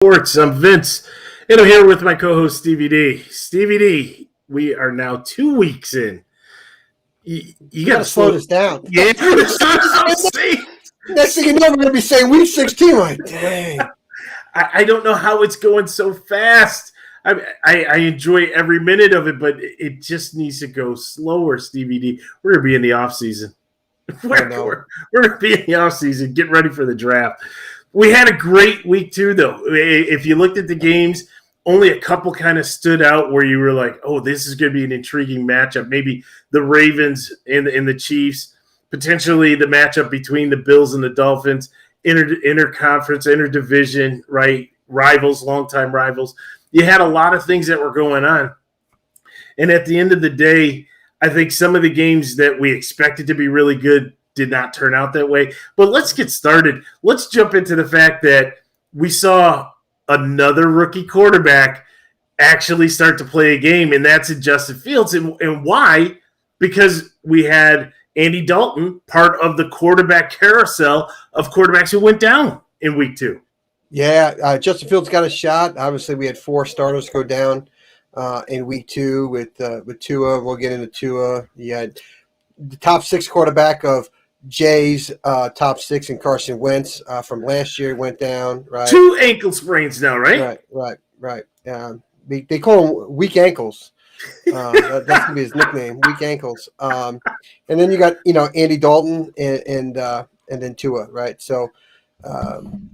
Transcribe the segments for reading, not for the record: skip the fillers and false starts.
Sports. I'm Vince, and I'm here with my co-host Stevie D. Stevie D, we are now 2 weeks in. You got to slow this down. Yeah, next thing you know, we're going to be saying week 16. Like, dang. I don't know how it's going so fast. I enjoy every minute of it, but it just needs to go slower, Stevie D. We're going to be in the off season. We're going to be in the off season. Get ready for the draft. We had a great week, too, though. If you looked at the games, only a couple kind of stood out where you were like, oh, this is going to be an intriguing matchup. Maybe the Ravens and the Chiefs, potentially the matchup between the Bills and the Dolphins, interconference, interdivision, right? Rivals, longtime rivals. You had a lot of things that were going on. And at the end of the day, I think some of the games that we expected to be really good did not turn out that way. But let's get started. Let's jump into the fact that we saw another rookie quarterback actually start to play a game, and that's in Justin Fields. And why? Because we had Andy Dalton, part of the quarterback carousel of quarterbacks who went down in week 2. Yeah, Justin Fields got a shot. Obviously, we had 4 starters go down in week 2 with Tua. We'll get into Tua. You had the top 6 quarterback of Jay's top 6 and Carson Wentz from last year went down. Right, 2 ankle sprains now, right? Right. They call them weak ankles. That's gonna be his nickname, weak ankles. And then you got Andy Dalton and then Tua, right? So,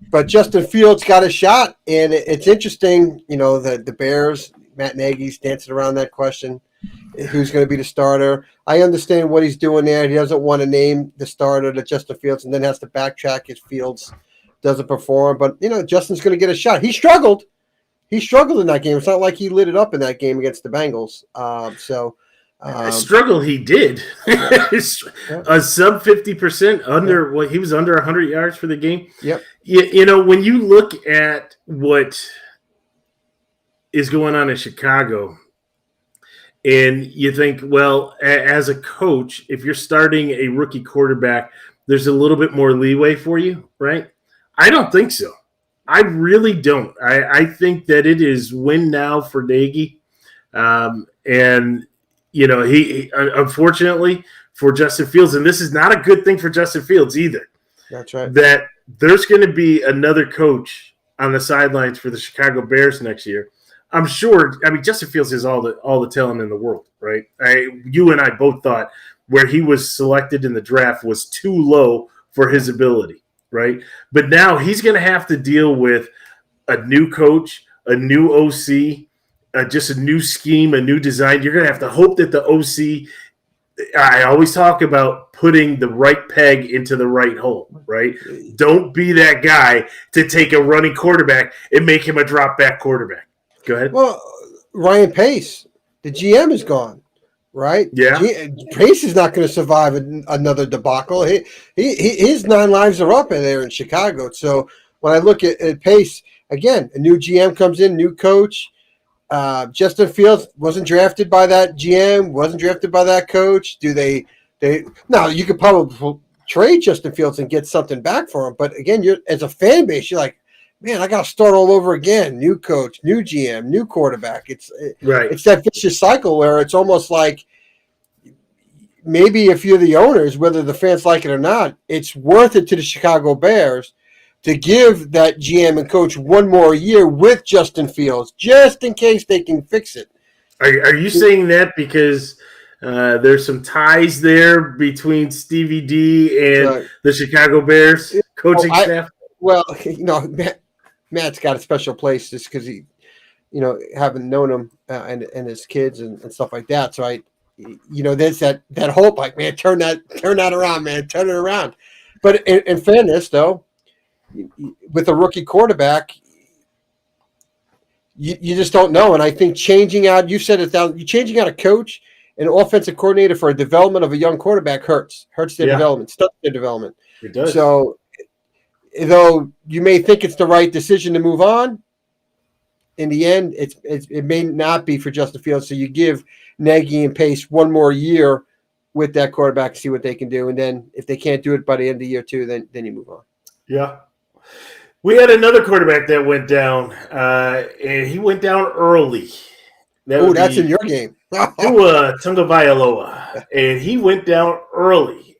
but Justin Fields got a shot, and it's interesting. The Bears, Matt Nagy's dancing around that question. Who's going to be the starter? I understand what he's doing there. He doesn't want to name the starter to Justin Fields and then has to backtrack if Fields doesn't perform. But, Justin's going to get a shot. He struggled. He struggled in that game. It's not like he lit it up in that game against the Bengals. Struggle he did. A sub 50% under what he was under 100 yards for the game. Yep. When you look at what is going on in Chicago, and you think, well, as a coach, if you're starting a rookie quarterback, there's a little bit more leeway for you, right? I don't think so. I really don't. I think that it is win now for Nagy. He unfortunately for Justin Fields, and this is not a good thing for Justin Fields either. That's right. That there's going to be another coach on the sidelines for the Chicago Bears next year. I'm sure. I mean, Justin Fields has all the talent in the world, right? You and I both thought where he was selected in the draft was too low for his ability, right? But now he's going to have to deal with a new coach, a new OC, just a new scheme, a new design. You're going to have to hope that the OC. I always talk about putting the right peg into the right hole, right? Don't be that guy to take a running quarterback and make him a drop back quarterback. Go ahead. Well, Ryan Pace, the GM is gone, right? Yeah. Pace is not going to survive another debacle. His 9 lives are up in there in Chicago. So when I look at Pace, again, a new GM comes in, new coach. Justin Fields wasn't drafted by that GM, wasn't drafted by that coach. Now you could probably trade Justin Fields and get something back for him. But again, as a fan base, you're like, man, I got to start all over again. New coach, new GM, new quarterback. It's that vicious cycle where it's almost like maybe if you're the owners, whether the fans like it or not, it's worth it to the Chicago Bears to give that GM and coach one more year with Justin Fields, just in case they can fix it. Are you saying that because there's some ties there between Stevie D and the Chicago Bears coaching staff? Well, Matt's got a special place just because he, having known him and his kids and stuff like that. So there's that hope, like, man, turn that around, man, turn it around. But in fairness, though, with a rookie quarterback, you just don't know. And I think changing out, you said it down, you changing out a coach, an offensive coordinator for a development of a young quarterback hurts their development, stuff their development. It does. So, though you may think it's the right decision to move on, in the end, it may not be for Justin Fields. So you give Nagy and Pace one more year with that quarterback to see what they can do. And then if they can't do it by the end of year 2, then you move on. Yeah. We had another quarterback that went down, and he went down early. That's in your game. Tua Tagovailoa, and he went down early.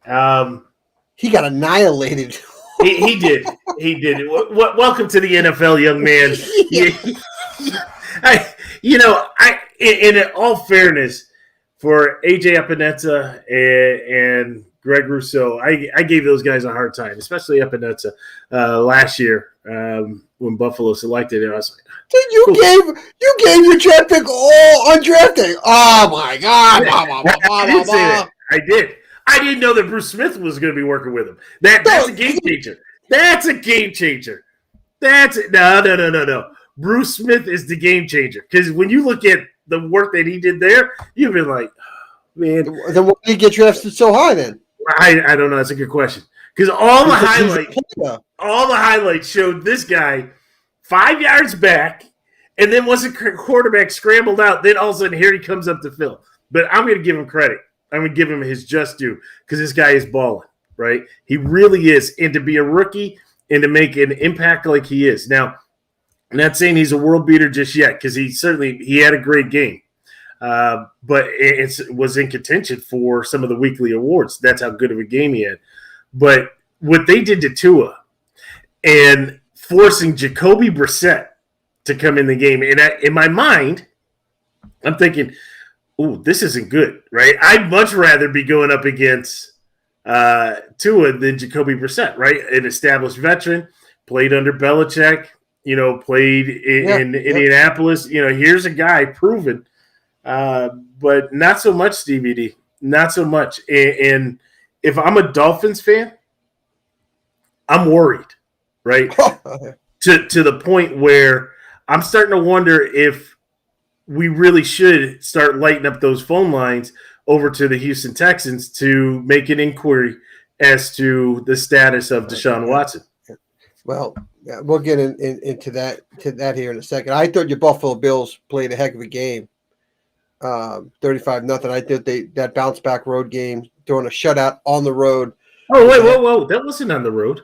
He got annihilated. He did. He did. Welcome to the NFL, young man. In all fairness, for AJ Epinesa and Greg Rousseau, I gave those guys a hard time, especially Epinesa last year when Buffalo selected him. I was like, dude, you gave your draft pick all undrafted. Oh my God! I didn't say that. I did. I didn't know that Bruce Smith was going to be working with him. That's a game changer. That's a game changer. No. Bruce Smith is the game changer, because when you look at the work that he did there, you've been like, oh, man. Then why did he get drafted so high then? I don't know. That's a good question. Because all the highlights showed this guy 5 yards back, and then once the quarterback scrambled out, then all of a sudden here he comes up to Phil. But I'm going to give him credit. I'm going to give him his just due, because this guy is balling, right? He really is. And to be a rookie and to make an impact like he is. Now, I'm not saying he's a world beater just yet, because he had a great game. But it was in contention for some of the weekly awards. That's how good of a game he had. But what they did to Tua and forcing Jacoby Brissett to come in the game, and in my mind, I'm thinking, ooh, this isn't good, right? I'd much rather be going up against Tua than Jacoby Brissett, right? An established veteran, played under Belichick, played in Indianapolis. Here's a guy proven, but not so much, Stevie D. Not so much. And if I'm a Dolphins fan, I'm worried, right? to the point where I'm starting to wonder if we really should start lighting up those phone lines over to the Houston Texans to make an inquiry as to the status of Deshaun Watson. Well, yeah, we'll get into that here in a second. I thought your Buffalo Bills played a heck of a game, 35-0. I thought that bounce back road game, throwing a shutout on the road. Oh wait, whoa! That wasn't on the road.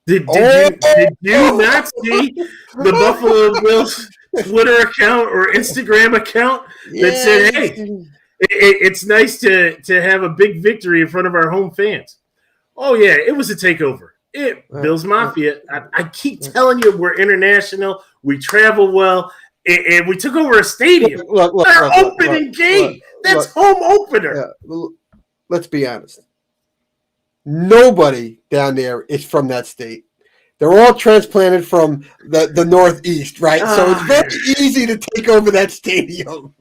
Did you not see the Buffalo Bills Twitter account or Instagram account that said, "Hey, it's nice to have a big victory in front of our home fans"? Oh yeah, it was a takeover. Bills Mafia. I keep telling you, we're international. We travel well, and we took over a stadium. Our opening game. That's home opener. Let's be honest. Nobody down there is from that state. They're all transplanted from the Northeast, right? So it's very easy to take over that stadium,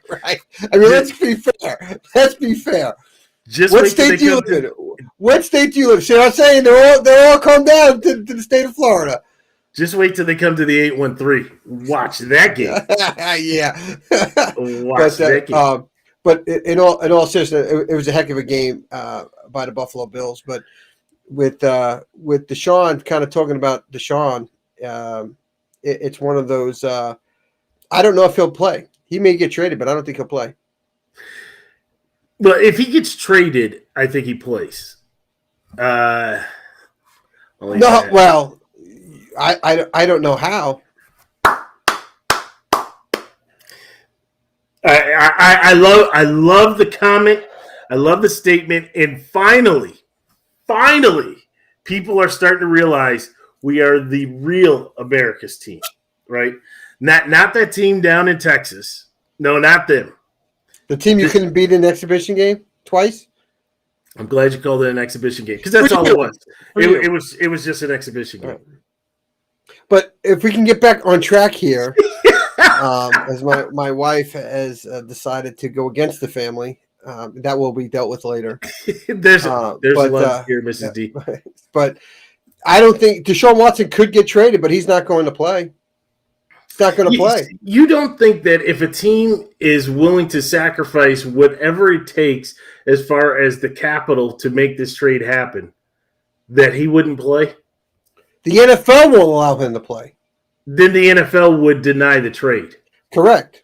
right? I mean, let's be fair. What state do you live in? What state do you live in? See what I'm saying? They're all come down to the state of Florida. Just wait till they come to the 813. Watch that game. Yeah. Watch that game. But in all seriousness, it was a heck of a game by the Buffalo Bills. But with Deshaun, kind of talking about Deshaun, it's one of those. I don't know if he'll play. He may get traded, but I don't think he'll play. But if he gets traded, I think he plays. I don't know how. I love the comment. I love the statement. And finally, people are starting to realize we are the real America's team, right? Not that team down in Texas. No, not them. The team you couldn't beat in an exhibition game twice? I'm glad you called it an exhibition game, because that's all it was. It was just an exhibition game. But if we can get back on track here, as my wife has decided to go against the family, that will be dealt with later. there's a lot here, Mrs. D. But I don't think Deshaun Watson could get traded, but he's not going to play. He's not going to play. You don't think that if a team is willing to sacrifice whatever it takes as far as the capital to make this trade happen, that he wouldn't play? The NFL won't allow him to play. Then the NFL would deny the trade. Correct.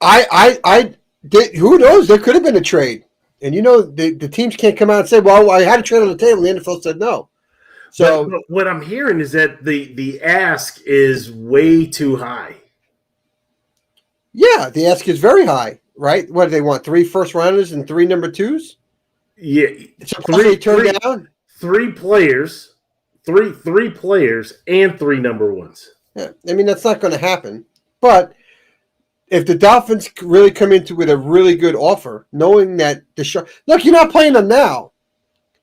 Who knows? There could have been a trade. And the teams can't come out and say, well, I had a trade on the table. And the NFL said no. but what I'm hearing is that the ask is way too high. Yeah, the ask is very high, right? What do they want? 3 first rounders and 3 number 2s? Yeah, Supposedly turned down. Three players and 3 number 1s. Yeah, I mean that's not going to happen. But if the Dolphins really come into with a really good offer, knowing that look, you're not playing them now.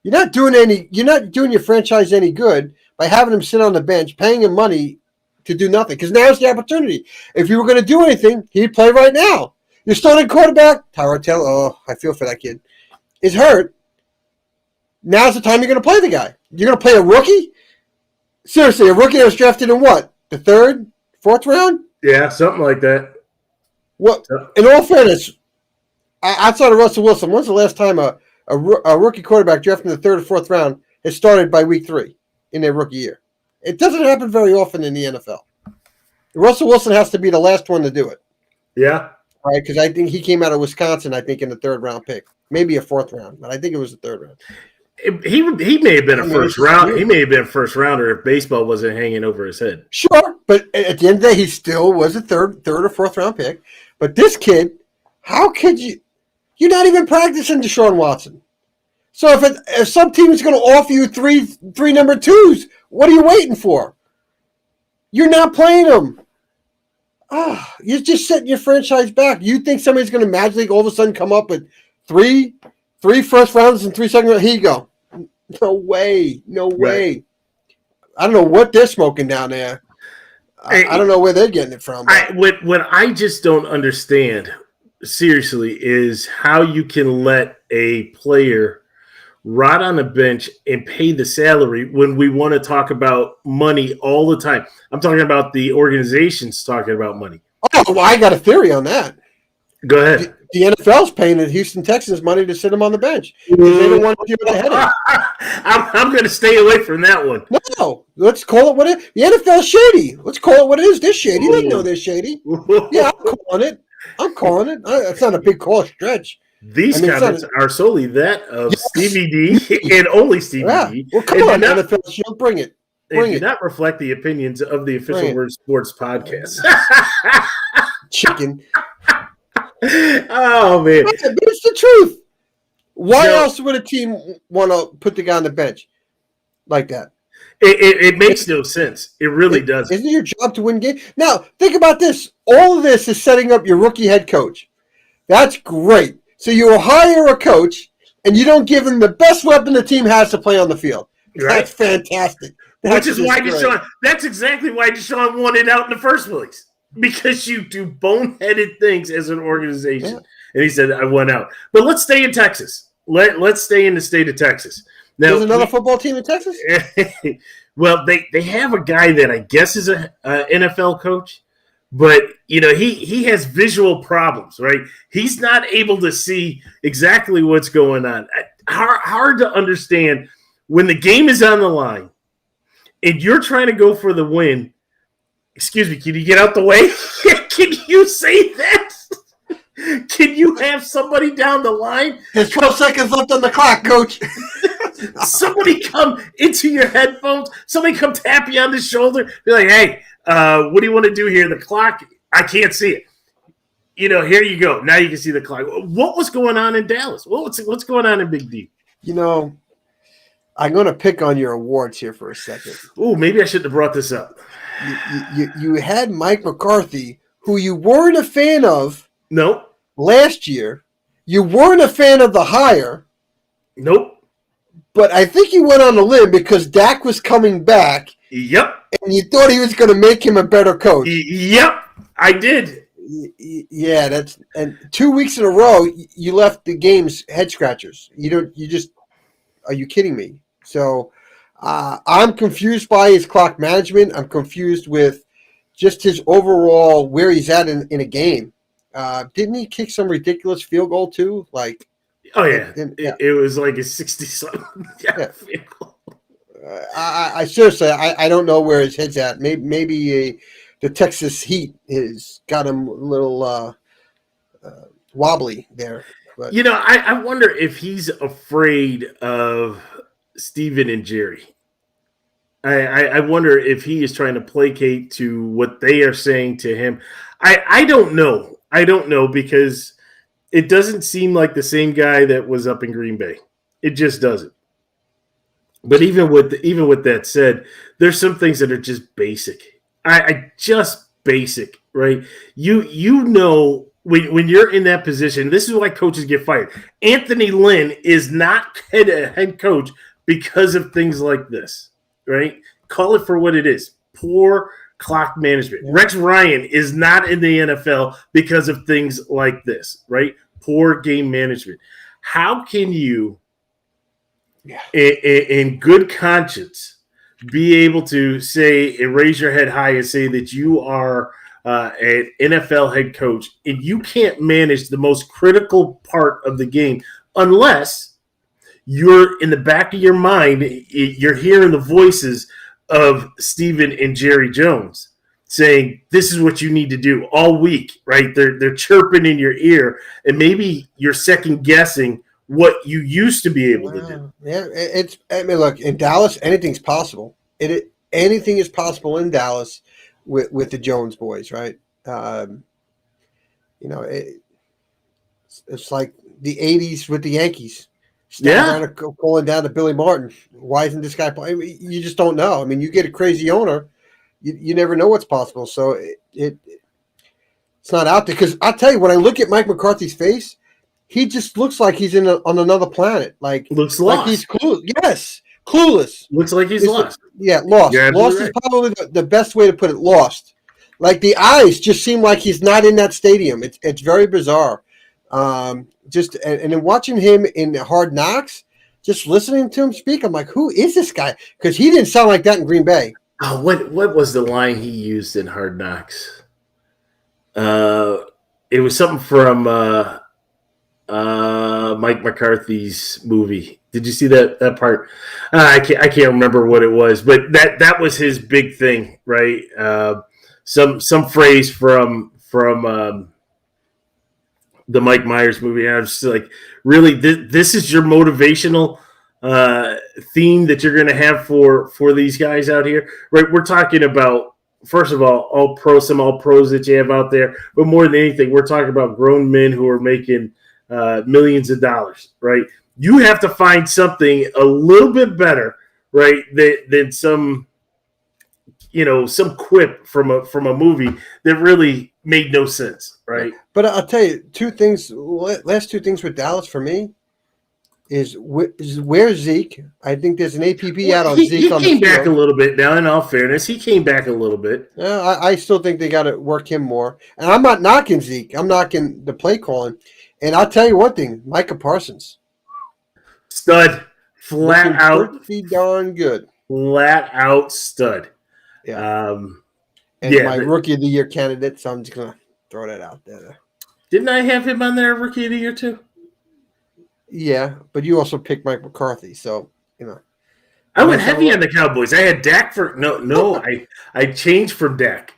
You're not doing your franchise any good by having him sit on the bench, paying him money to do nothing. Because now's the opportunity. If you were going to do anything, he'd play right now. Your starting quarterback, Tyrod Taylor, oh, I feel for that kid, is hurt. Now's the time you're going to play the guy. You're going to play a rookie? Seriously, a rookie that was drafted in what? The 3rd, 4th round? Yeah, something like that. What? In all fairness, outside of Russell Wilson, when's the last time a rookie quarterback drafted in the 3rd or 4th round has started by week 3 in their rookie year? It doesn't happen very often in the NFL. Russell Wilson has to be the last one to do it. Yeah. Right, because I think he came out of Wisconsin, I think, in the 3rd round pick. Maybe a 4th round, but I think it was the 3rd round. He may have been a first round. He may have been a first rounder if baseball wasn't hanging over his head. Sure, but at the end of the day, he still was a third or 4th round pick. But this kid, how could you? You're not even practicing Deshaun Watson. So if some team is going to offer you three number 2s, what are you waiting for? You're not playing them. You're just setting your franchise back. You think somebody's going to magically all of a sudden come up with three first rounds and 3 second rounds? Here you go. No way. Right. I don't know what they're smoking down there. I don't know where they're getting it from. What I just don't understand, seriously, is how you can let a player rot on the bench and pay the salary when we want to talk about money all the time. I'm talking about the organizations talking about money. Oh, well, I got a theory on that. Go ahead. The NFL's paying the Houston Texans money to sit him on the bench. They don't want to give it a headache. I'm going to stay away from that one. No, let's call it what it is. The NFL's shady. Let's call it what it is. They're shady. They know they're shady. Yeah, I'm calling it. It's not a big call stretch. These comments are solely that of Stevie D and only Stevie D. Well, come on, NFL Shield, bring it. They do not reflect the opinions of the official Word Sports podcast. Chicken. Oh, man. It's the truth. Why else would a team want to put the guy on the bench like that? It makes no sense. It really doesn't. Isn't it your job to win games? Now, think about this. All of this is setting up your rookie head coach. That's great. So you hire a coach, and you don't give him the best weapon the team has to play on the field. Right. That's fantastic. Which is why Deshaun. That's exactly why Deshaun wanted out in the first place. Because you do boneheaded things as an organization. Yeah. And he said, I want out. But let's stay in Texas. Let's stay in the state of Texas. Now, there's another football team in Texas? Well, they have a guy that I guess is an NFL coach. But, he has visual problems, right? He's not able to see exactly what's going on. Hard to understand when the game is on the line and you're trying to go for the win. Excuse me, can you get out the way? Can you say that? Can you have somebody down the line? There's 12 seconds left on the clock, coach. Somebody come into your headphones. Somebody come tap you on the shoulder. Be like, hey, what do you want to do here? The clock, I can't see it. Here you go. Now you can see the clock. What was going on in Dallas? What's going on in Big D? I'm going to pick on your awards here for a second. Oh, maybe I shouldn't have brought this up. You had Mike McCarthy, who you weren't a fan of. Nope. Last year. You weren't a fan of the hire. Nope. But I think you went on a limb because Dak was coming back. Yep. And you thought he was going to make him a better coach. Yep, I did. Yeah, and 2 weeks in a row you left the games head scratchers. Are you kidding me? So I'm confused by his clock management. I'm confused with just his overall where he's at in a game. Didn't he kick some ridiculous field goal too? Oh yeah, it was like a 60-something field goal. I seriously, I don't know where his head's at. Maybe the Texas heat has got him a little wobbly there. But I wonder if he's afraid of Steven and Jerry. I wonder if he is trying to placate to what they are saying to him. I don't know. I don't know because it doesn't seem like the same guy that was up in Green Bay. It just doesn't. But even with that said, there's some things that are just basic. I just basic, right? You know when you're in that position, this is why coaches get fired. Anthony Lynn is not head coach because of things like this, right? Call it for what it is. Poor clock management. Yeah. Rex Ryan is not in the NFL because of things like this, right? Poor game management. How can you, in good conscience, be able to say and raise your head high and say that you are an NFL head coach and you can't manage the most critical part of the game unless you're in the back of your mind, you're hearing the voices of Steven and Jerry Jones saying, this is what you need to do all week, right? They're chirping in your ear, and maybe you're second guessing what you used to be able to do. Yeah, look, in Dallas, anything's possible. Anything is possible in Dallas with the Jones boys, right? It's like the 80s with the Yankees. Calling down to Billy Martin. Why isn't this guy playing? You just don't know. I mean, you get a crazy owner, you never know what's possible. So it's not out there. Because I'll tell you, when I look at Mike McCarthy's face, he just looks like he's on another planet. Looks lost. Like he's clueless. Yes, clueless. Looks like he's lost. Lost. Lost is probably the best way to put it. Lost. Like the eyes just seem like he's not in that stadium. It's very bizarre. And then watching him in Hard Knocks, just listening to him speak, I'm like, who is this guy? Because he didn't sound like that in Green Bay. Oh, what was the line he used in Hard Knocks? It was something from Mike McCarthy's movie. Did you see that part? I can't remember what it was, but that was his big thing, right? Some phrase from the Mike Myers movie. And I was just like, really, this is your motivational theme that you're going to have for these guys out here, right? We're talking about, first of all some all pros that you have out there, but more than anything, we're talking about grown men who are making millions of dollars, right? You have to find something a little bit better, right, than some quip from a movie that really made no sense, right? But I'll tell you, last two things with Dallas for me is where's Zeke? I think there's an APB out on Zeke. He came back a little bit now, in all fairness. He came back a little bit. I still think they got to work him more. And I'm not knocking Zeke. I'm knocking the play calling. And I'll tell you one thing, Micah Parsons. Stud. Flat out. Pretty darn good. Flat out stud. Yeah. My Rookie of the Year candidate, so I'm just going to throw that out there. Didn't I have him on there Rookie of the Year too? Yeah, but you also picked Mike McCarthy, so, I went heavy on the Cowboys. I had Dak for – no, I changed from Dak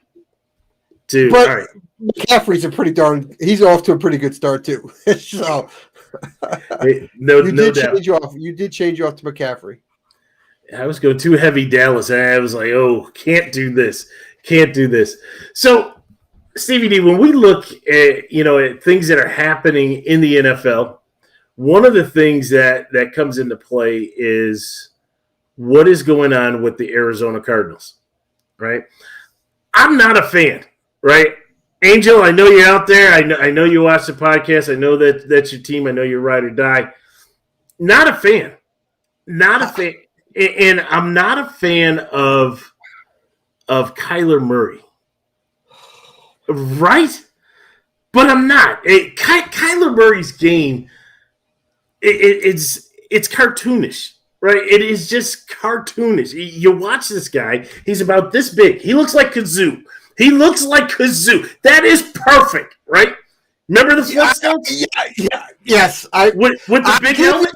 to – all right. McCaffrey's he's off to a pretty good start too. So you did change you off to McCaffrey. I was going too heavy Dallas. I was like, oh, can't do this. So, Stevie D, when we look at at things that are happening in the NFL, one of the things that comes into play is what is going on with the Arizona Cardinals, right? I'm not a fan, right? Angel, I know you're out there. I know you watch the podcast. I know that's your team. I know you're ride or die. Not a fan. And I'm not a fan of Kyler Murray. Right? But I'm not. Kyler Murray's game, it's cartoonish. Right? It is just cartoonish. You watch this guy. He's about this big. He looks like Kazoo. That is perfect, right? Remember the Flintstones? Yes. With the big helmet?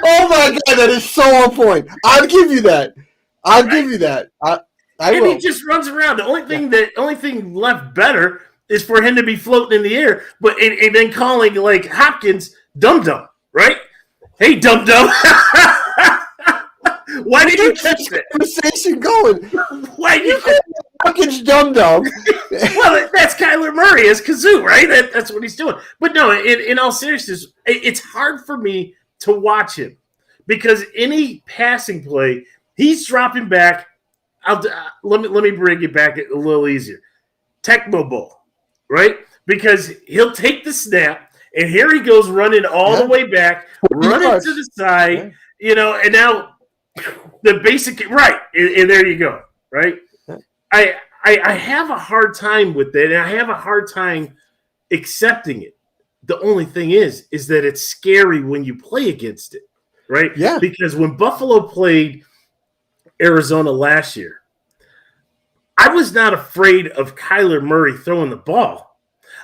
Oh my God, that is so on point. I'll give you that. He just runs around. The only thing left better is for him to be floating in the air, and then calling like Hopkins dum dum, right? Hey, dum dum. Why did you catch that conversation going? Why did you catch that? Fucking dum-dum. Well, that's Kyler Murray as Kazoo, right? That's what he's doing. But no, in all seriousness, it's hard for me to watch him because any passing play, he's dropping back. Let me bring it back a little easier. Tecmo Bowl, right? Because he'll take the snap, and here he goes running all the way back, running to the side, and now the basic right, and there you go, right? I have a hard time with that, and I have a hard time accepting it. The only thing is that it's scary when you play against it, right? Yeah. Because when Buffalo played Arizona last year, I was not afraid of Kyler Murray throwing the ball.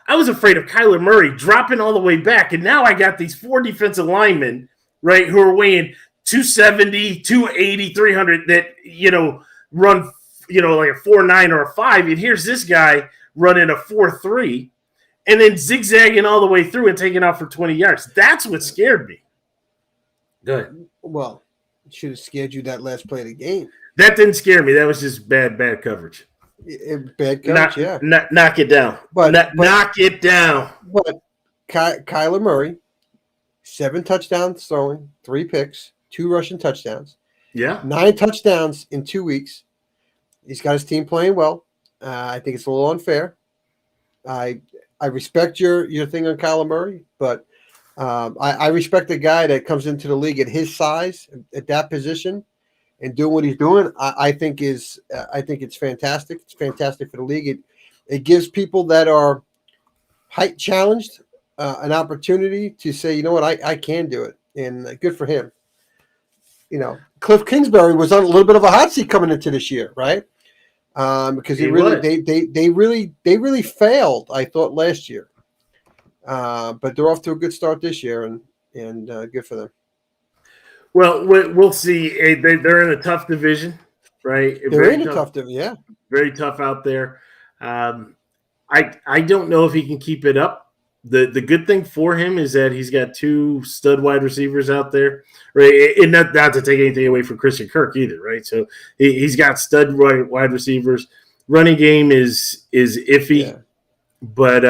I was afraid of Kyler Murray dropping all the way back, and now I got these 4 defensive linemen, right, who are weighing 270, 280, 300 that, run like a 4.9 or a 5, and here's this guy running a 4.3 and then zigzagging all the way through and taking off for 20 yards. That's what scared me. Good. Well, it should have scared you that last play of the game. That didn't scare me. That was just bad coverage. Bad coverage, yeah. Knock it down. Knock it down. But Kyler Murray, 7 touchdowns throwing, 3 picks, 2 rushing touchdowns. Yeah. 9 touchdowns in 2 weeks. He's got his team playing well. I think it's a little unfair. I respect your thing on Kyler Murray, but I respect the guy that comes into the league at his size, at that position, and doing what he's doing. I think it's fantastic. It's fantastic for the league. It gives people that are height challenged an opportunity to say, you know what, I can do it, and good for him. Cliff Kingsbury was on a little bit of a hot seat coming into this year, right? Because they really failed, I thought, last year. But they're off to a good start this year, and good for them. Well, we'll see. They're in a tough division, right? They're in a tough division, yeah. Very tough out there. I don't know if he can keep it up. The good thing for him is that he's got 2 stud wide receivers out there, right? And not to take anything away from Christian Kirk either, right? So he's got stud wide receivers. Running game is iffy, but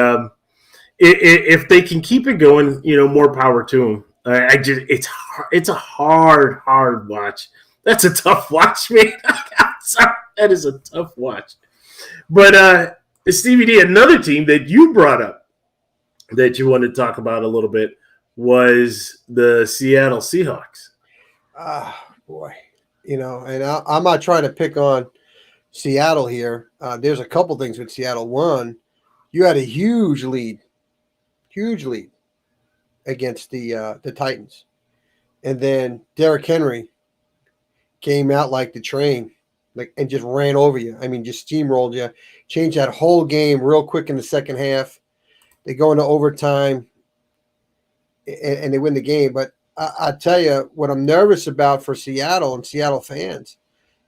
if they can keep it going, more power to them. It's a hard watch. That's a tough watch, man. I'm sorry, that is a tough watch. But Stevie D, another team that you brought up that you wanted to talk about a little bit was the Seattle Seahawks. Boy, and I'm not trying to pick on Seattle here. There's a couple things with Seattle. One, you had a huge lead against the Titans, and then Derrick Henry came out like the train, and just ran over you. I mean, just steamrolled you. Changed that whole game real quick in the second half. They go into overtime, and they win the game. But I tell you, what I'm nervous about for Seattle and Seattle fans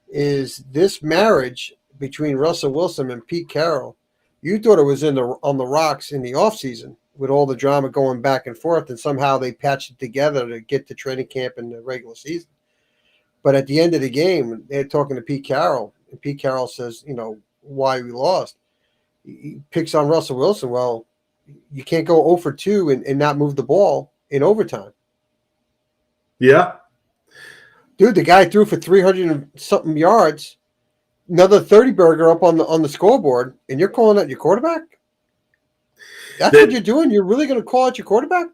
is this marriage between Russell Wilson and Pete Carroll. You thought it was on the rocks in the offseason with all the drama going back and forth, and somehow they patched it together to get to training camp in the regular season. But at the end of the game, they're talking to Pete Carroll, and Pete Carroll says, why we lost. He picks on Russell Wilson. Well, you can't go 0 for 2 and not move the ball in overtime. Yeah. Dude, the guy threw for 300 and something yards, another 30-burger up on the scoreboard, and you're calling out your quarterback? That's what you're doing? You're really going to call out your quarterback?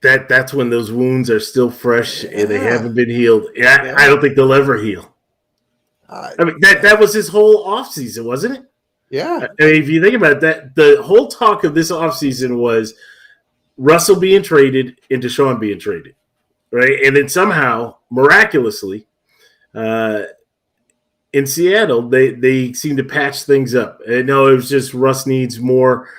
That's when those wounds are still fresh and they haven't been healed. I don't think they'll ever heal. That was his whole offseason, wasn't it? Yeah. If you think about that, the whole talk of this offseason was Russell being traded and Deshaun being traded, right? And then somehow, miraculously, in Seattle, they seem to patch things up. And no, it was just Russ needs more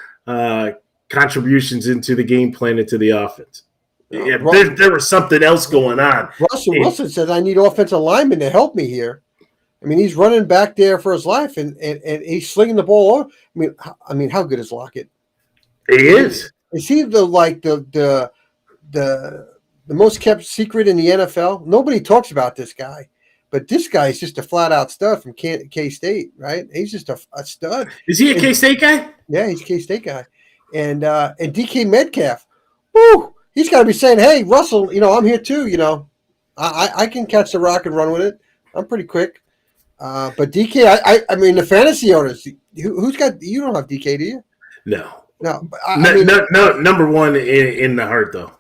contributions into the game plan, into the offense. Yeah, there was something else going on. Russell Wilson said, I need offensive linemen to help me here. I mean, he's running back there for his life, and he's slinging the ball over. I mean, how good is Lockett? He is. Is he the most kept secret in the NFL? Nobody talks about this guy, But this guy's just a flat out stud from K-State, right? He's just a stud. Is he a K-State guy? Yeah, he's a K-State guy. And DK Metcalf, woo, he's got to be saying, hey, Russell, I'm here too. I can catch the rock and run with it. I'm pretty quick. But DK, I mean, the fantasy owners, who's got? You don't have DK, do you? No. No. No. Number one in the heart, though.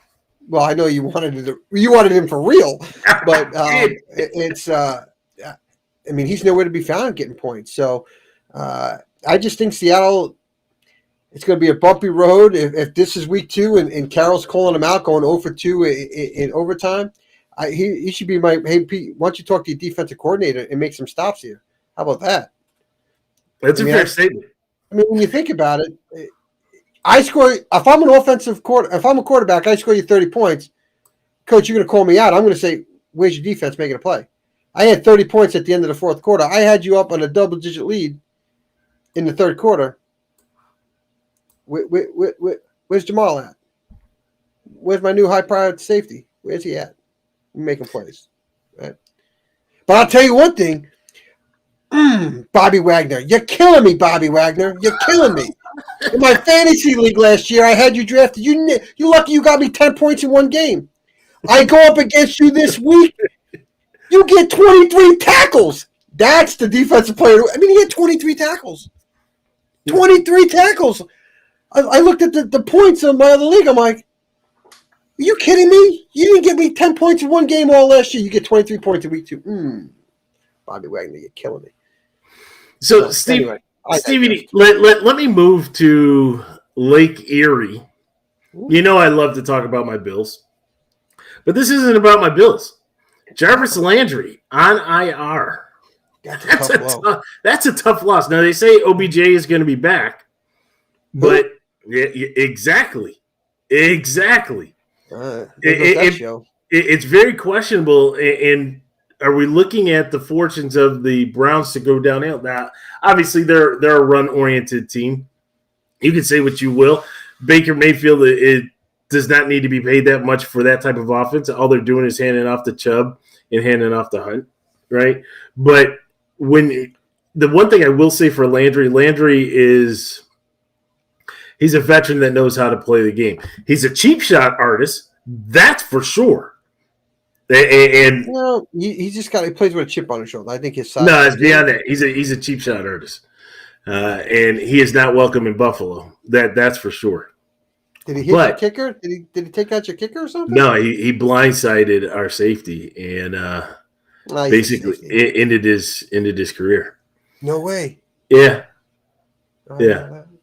Well, I know you wanted him for real, but it's. I mean, he's nowhere to be found getting points. So I just think Seattle. It's going to be a bumpy road if this is week 2 and Carroll's calling him out, going 0 for 2 in overtime. He should be hey, Pete, why don't you talk to your defensive coordinator and make some stops here? How about that? That's a fair statement. I mean, when you think about it, I score. If I'm a quarterback, I score you 30 points. Coach, you're going to call me out. I'm going to say, where's your defense making a play? I had 30 points at the end of the fourth quarter. I had you up on a double-digit lead in the third quarter. Where's Jamal at? Where's my new high-priority safety? Where's he at? Making plays, right? But I'll tell you one thing, Bobby Wagner, you're killing me, Bobby Wagner. You're killing me. In my fantasy league last year, I had you drafted. You're lucky you got me 10 points in one game. I go up against you this week. You get 23 tackles. That's the defensive player. I mean, he had 23 tackles. 23 tackles. I looked at the points of my other league. I'm like, are you kidding me? You didn't get me 10 points in one game all last year. You get 23 points in week 2. Bobby Wagner, you're killing me. So, Stevie, let me move to Lake Erie. Ooh. I love to talk about my Bills. But this isn't about my Bills. Jarvis Landry on IR. That's a tough loss. Now, they say OBJ is going to be back. But exactly. It's very questionable. And are we looking at the fortunes of the Browns to go downhill? Now, obviously, they're a run-oriented team. You can say what you will. Baker Mayfield, it does not need to be paid that much for that type of offense. All they're doing is handing off to Chubb and handing off to Hunt, right? But the one thing I will say for Landry is he's a veteran that knows how to play the game. He's a cheap shot artist, that's for sure. And he plays with a chip on his shoulder. I think his size. No, it's beyond that. He's a cheap shot artist, and he is not welcome in Buffalo. That's for sure. Did he hit your kicker? Did he take out your kicker or something? No, he blindsided our safety and basically ended his career. No way. Yeah.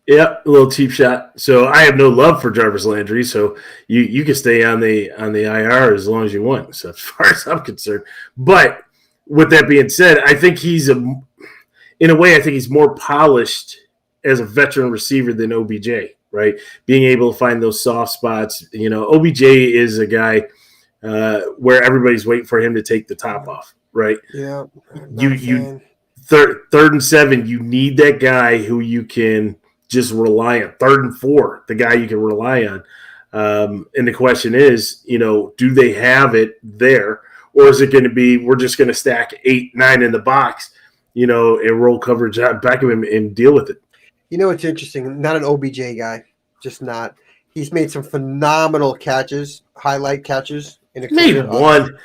Yeah, a little cheap shot. So I have no love for Jarvis Landry. So you can stay on the IR as long as you want. So as far as I'm concerned, but with that being said, I think in a way, I think he's more polished as a veteran receiver than OBJ. Right, being able to find those soft spots. OBJ is a guy where everybody's waiting for him to take the top off. Right. Yeah. You third and 7. You need that guy who you can just rely on. 3rd and 4, the guy you can rely on. And the question is, do they have it there, or is it going to be we're just going to stack 8, 9 in the box, and roll coverage out back of him and deal with it? It's interesting. Not an OBJ guy, just not. He's made some phenomenal catches, highlight catches. He made one.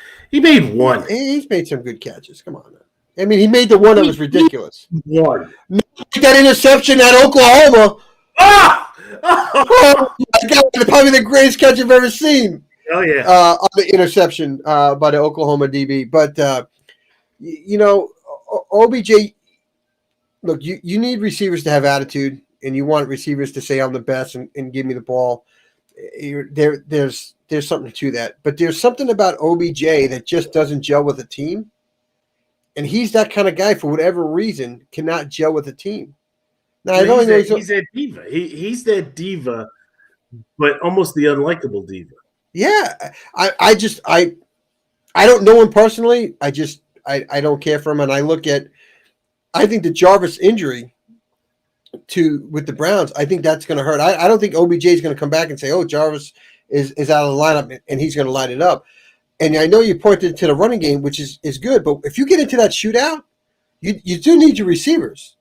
He's made some good catches. Come on. I mean, he made the one that was ridiculous. One. That interception at Oklahoma. Oh my God, probably the greatest catch I've ever seen. Oh, yeah. On the interception by the Oklahoma DB. But, OBJ, look, you need receivers to have attitude, and you want receivers to say, I'm the best and give me the ball. There's something to that. But there's something about OBJ that just doesn't gel with a team. And he's that kind of guy, for whatever reason, cannot gel with a team. Now, he's that diva. He's that diva, but almost the unlikable diva. Yeah. I don't know him personally. I don't care for him. And I think the Jarvis injury with the Browns, I think that's going to hurt. I don't think OBJ is going to come back and say, oh, Jarvis is out of the lineup and he's going to light it up. And I know you pointed to the running game, which is good, but if you get into that shootout, you do need your receivers.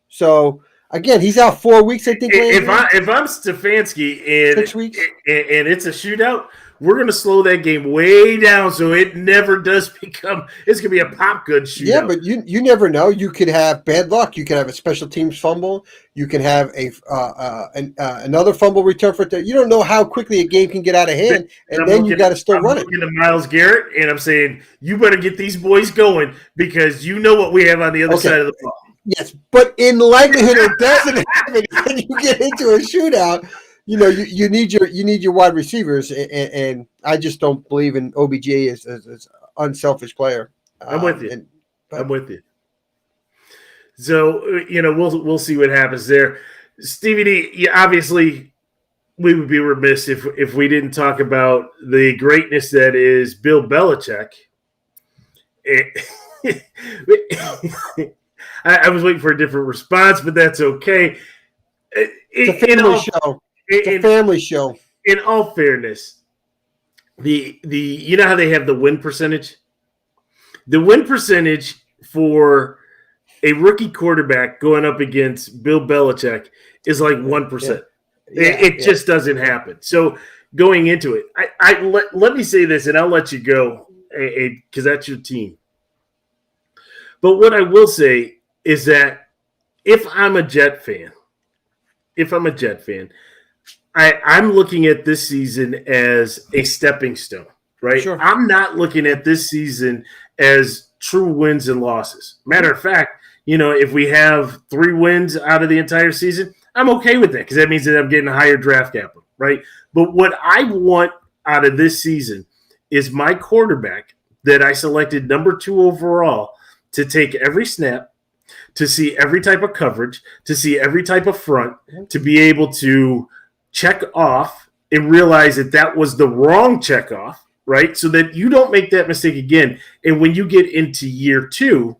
So again, he's out 4 weeks, I think. If I'm Stefanski and 6 weeks, and it's a shootout, we're going to slow that game way down so it never does become. It's going to be a pop gun shootout. Yeah, but you never know. You could have bad luck. You could have a special teams fumble. You can have another fumble return for. You don't know how quickly a game can get out of hand, and then you got to still run it. I'm looking at Myles Garrett, and I'm saying you better get these boys going because you know what we have on the other side of the ball. Yes, but in likelihood it doesn't happen, and you get into a shootout. You know, you need your wide receivers, and I just don't believe in OBJ as an unselfish player. I'm with you. I'm with you. So we'll see what happens there. Stevie D, obviously, we would be remiss if we didn't talk about the greatness that is Bill Belichick. I was waiting for a different response, but that's okay. It's a family show. It's a family show. In all fairness, the you know how they have the win percentage? The win percentage for a rookie quarterback going up against Bill Belichick is like 1%. It just doesn't happen. So going into it, let me say this, and I'll let you go because that's your team. But what I will say is that if I'm a Jet fan, I'm looking at this season as a stepping stone, right? Sure. I'm not looking at this season as true wins and losses. Matter of fact, if we have 3 wins out of the entire season, I'm okay with that because that means that I'm getting a higher draft capital, right? But what I want out of this season is my quarterback that I selected number 2 overall to take every snap, to see every type of coverage, to see every type of front, to be able to check off and realize that was the wrong check off, right? So that you don't make that mistake again. And when you get into year 2,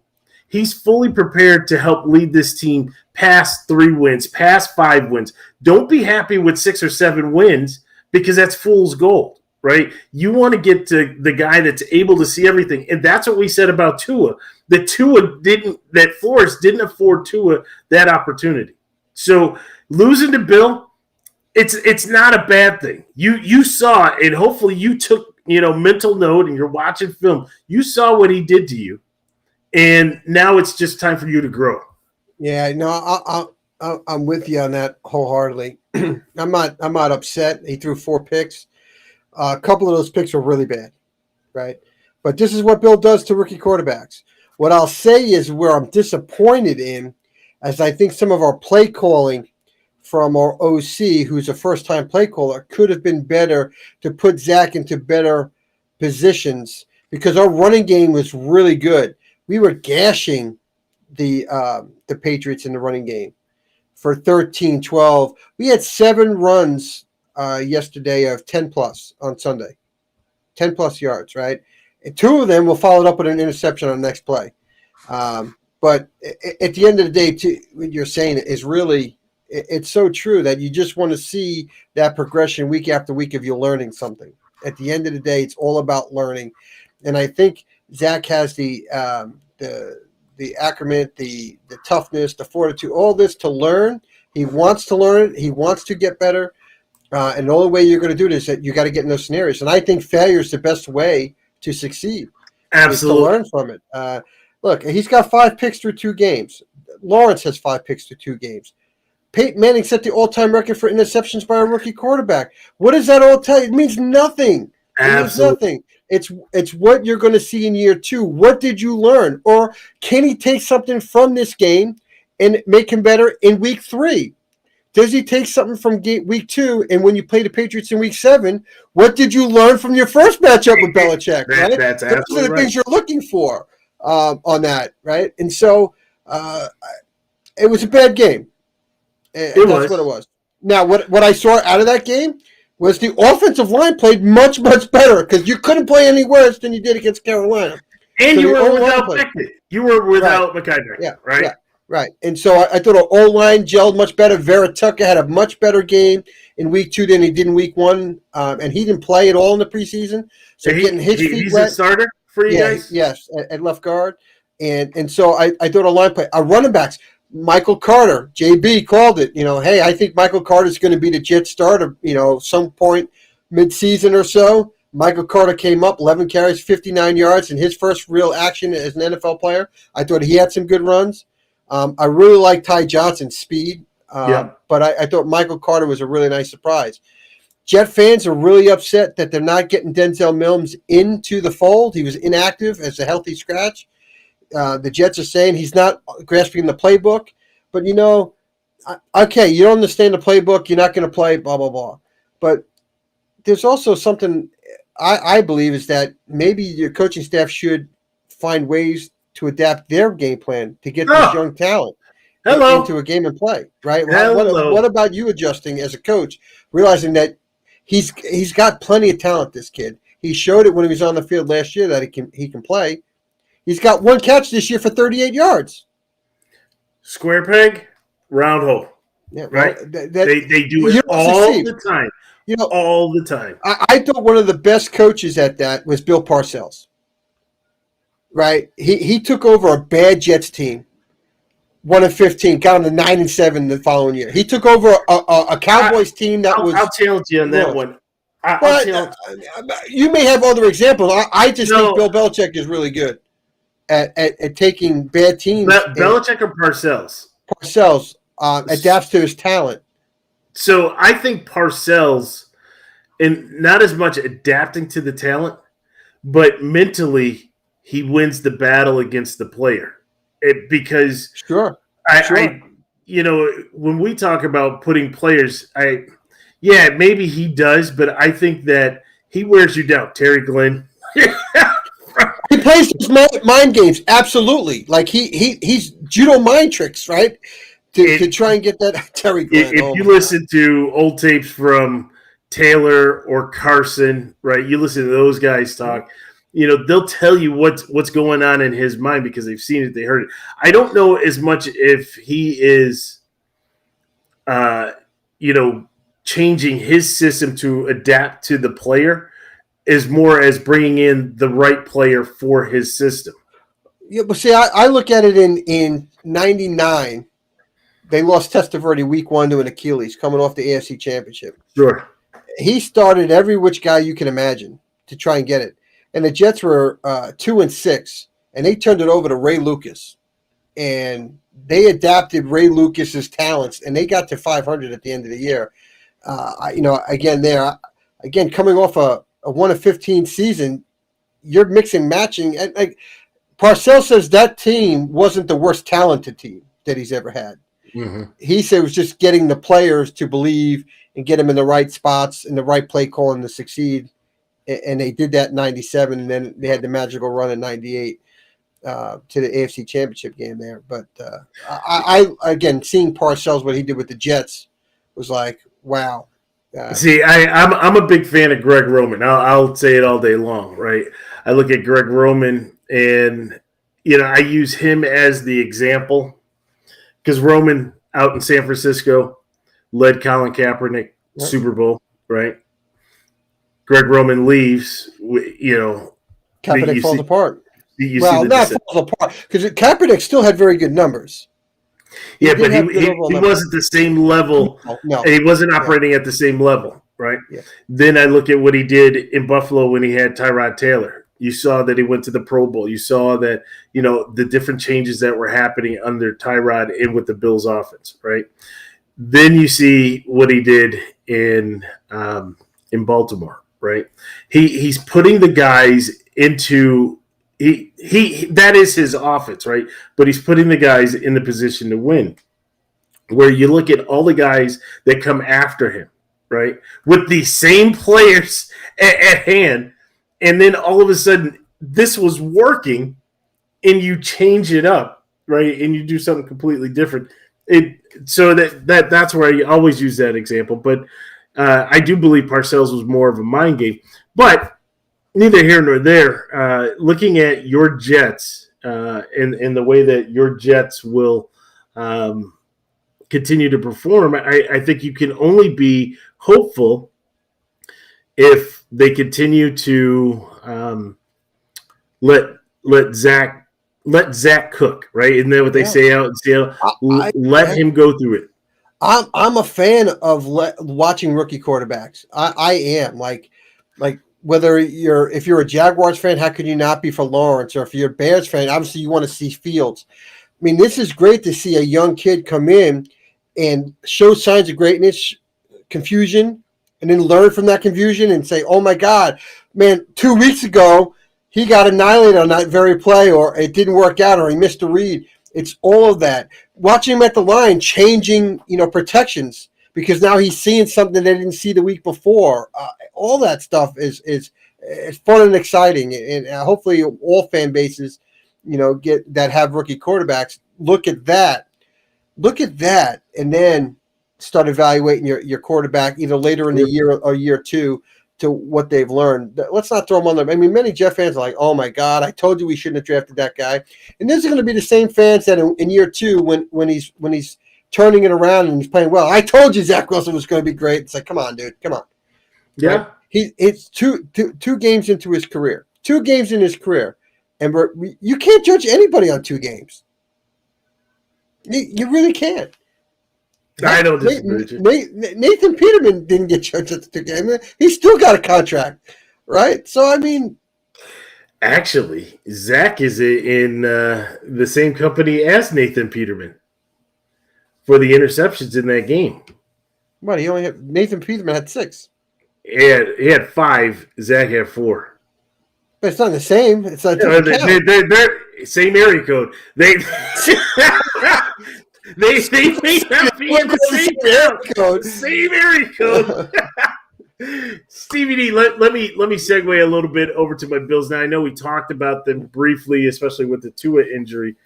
he's fully prepared to help lead this team past 3 wins, past 5 wins. Don't be happy with 6 or 7 wins because that's fool's gold, right? You want to get to the guy that's able to see everything. And that's what we said about Tua. That Flores didn't afford Tua that opportunity. So losing to Bill, it's not a bad thing. You saw, and hopefully you took mental note, and you're watching film. You saw what he did to you, and now it's just time for you to grow. Yeah, no, I'm with you on that wholeheartedly. I'm not upset. He threw 4 picks. A couple of those picks were really bad, right? But this is what Bill does to rookie quarterbacks. What I'll say is where I'm disappointed in, as I think some of our play calling from our OC, who's a first-time play caller, could have been better to put Zach into better positions because our running game was really good. We were gashing the Patriots in the running game for 13, 12. We had 7 runs yesterday of 10-plus on Sunday, 10-plus yards, right? And 2 of them were followed up with an interception on the next play. But at the end of the day, what you're saying is really – it's so true that you just want to see that progression week after week if you're learning something. At the end of the day, it's all about learning. And I think Zach has the acumen, the toughness, the fortitude, all this to learn. He wants to learn it. He wants to get better. And the only way you're going to do it is that you got to get in those scenarios. And I think failure is the best way to succeed. Absolutely. To learn from it. Look, he's got 5 picks through 2 games. Lawrence has 5 picks through 2 games. Peyton Manning set the all-time record for interceptions by a rookie quarterback. What does that all tell you? It means nothing. It means nothing. It's what you're going to see in year 2. What did you learn? Or can he take something from this game and make him better in week 3? Does he take something from week 2? And when you play the Patriots in week 7, what did you learn from your first matchup with Belichick? Right? That's Those are the things you're looking for on that, right? And so it was a bad game. That's what it was. Now, what I saw out of that game was the offensive line played much, much better because you couldn't play any worse than you did against Carolina. And so you were without Pickett. You were without McIntyre, right? Right. And so I thought our O-line gelled much better. Vera Tucker had a much better game in week 2 than he did in week 1. And he didn't play at all in the preseason. So getting his feet he's wet. a starter for you guys? Yes, at left guard. And so I thought our line play. Our running backs, Michael Carter, JB called it. Hey, I think Michael Carter is going to be the Jets starter, some point mid-season or so. Michael Carter came up, 11 carries, 59 yards, in his first real action as an NFL player. I thought he had some good runs. I really like Ty Johnson's speed, but I thought Michael Carter was a really nice surprise. Jet fans are really upset that they're not getting Denzel Mims into the fold. He was inactive as a healthy scratch. The Jets are saying he's not grasping the playbook. But, okay, you don't understand the playbook. You're not going to play, blah, blah, blah. But there's also something I believe is that maybe your coaching staff should find ways to adapt their game plan to get this young talent into a game and play, right? What about you adjusting as a coach, realizing that he's got plenty of talent, this kid. He showed it when he was on the field last year that he can play. He's got one catch this year for 38 yards. Square peg, round hole. Yeah, right? They do it all the time. All the time. I thought one of the best coaches at that was Bill Parcells. Right? He took over a bad Jets team, 1-15, got them to 9-7 the following year. He took over a Cowboys team that was. I'll challenge you on that one. You may have other examples. I just think Bill Belichick is really good at taking bad teams. Belichick or Parcells? Parcells adapts to his talent. So I think Parcells, and not as much adapting to the talent, but mentally he wins the battle against the player. Because sure. When we talk about putting players, maybe he does, but I think that he wears you down. Terry Glenn. He plays his mind games, absolutely. Like he's judo mind tricks, right? To try and get that Terry Glenn. If you listen to old tapes from Taylor or Carson, right? You listen to those guys talk. They'll tell you what's going on in his mind because they've seen it, they heard it. I don't know as much if he is, changing his system to adapt to the player, as more as bringing in the right player for his system. Yeah, but see, I look at it in '99. They lost Testaverde week 1 to an Achilles coming off the AFC Championship. Sure. He started every which guy you can imagine to try and get it. And the Jets were 2-6, and they turned it over to Ray Lucas. And they adapted Ray Lucas's talents, and they got to 500 at the end of the year. Again, coming off a 1-15 season, you're mixing, matching. Parcells says that team wasn't the worst talented team that he's ever had. Mm-hmm. He said it was just getting the players to believe and get them in the right spots and the right play calling to succeed. And they did that in 97, and then they had the magical run in 98 to the AFC Championship game there. But I again, seeing Parcells, what he did with the Jets, was like, wow. I'm a big fan of Greg Roman. I'll say it all day long, right? I look at Greg Roman, and I use him as the example because Roman out in San Francisco led Colin Kaepernick Super Bowl, right? Greg Roman leaves, Kaepernick falls apart. Not falls apart because Kaepernick still had very good numbers. Yeah, but he wasn't the same level. No. He wasn't operating at the same level, right? Yeah. Then I look at what he did in Buffalo when he had Tyrod Taylor. You saw that he went to the Pro Bowl. You saw that, the different changes that were happening under Tyrod and with the Bills offense, right? Then you see what he did in Baltimore, right? He's putting the guys into that is his offense, right? But he's putting the guys in the position to win. Where you look at all the guys that come after him, right? With the same players at hand, and then all of a sudden this was working and you change it up, right? And you do something completely different. So that's where I always use that example. But I do believe Parcells was more of a mind game. But neither here nor there. Looking at your Jets and the way that your Jets will continue to perform. I think you can only be hopeful if they continue to let Zach cook, right? Isn't that what they say out in Seattle? Let him go through it. I'm a fan of watching rookie quarterbacks. I am like whether if you're a Jaguars fan, how could you not be for Lawrence? Or if you're a Bears fan, obviously you want to see Fields. I mean, this is great to see a young kid come in and show signs of greatness, confusion, and then learn from that confusion and say, oh my God, man, 2 weeks ago, he got annihilated on that very play, or it didn't work out, or he missed a read. It's all of that. Watching him at the line, changing, protections, because now he's seeing something they didn't see the week before. All that stuff is fun and exciting, and hopefully all fan bases, get that have rookie quarterbacks. Look at that, and then start evaluating your quarterback either later in the year or year two to what they've learned. Let's not throw them on there. I mean, many Jet fans are like, oh my God, I told you we shouldn't have drafted that guy. And these are going to be the same fans that in year two, when he's turning it around and he's playing well, I told you Zach Wilson was going to be great. It's like, come on, dude, come on. Yeah. Right? It's two games into his career, 2 games in his career. And you can't judge anybody on 2 games. You really can't. I don't disagree. Nathan Peterman didn't get judged at the 2 games. He still got a contract, right? So, I mean. Actually, Zach is in the same company as Nathan Peterman for the interceptions in that game. What? Nathan Peterman had 6. He had 5. Zach had 4. But it's not the same. It's not. They're same area code. They may not be in the same area code. Stevie D, let me segue a little bit over to my Bills. Now I know we talked about them briefly, especially with the Tua injury.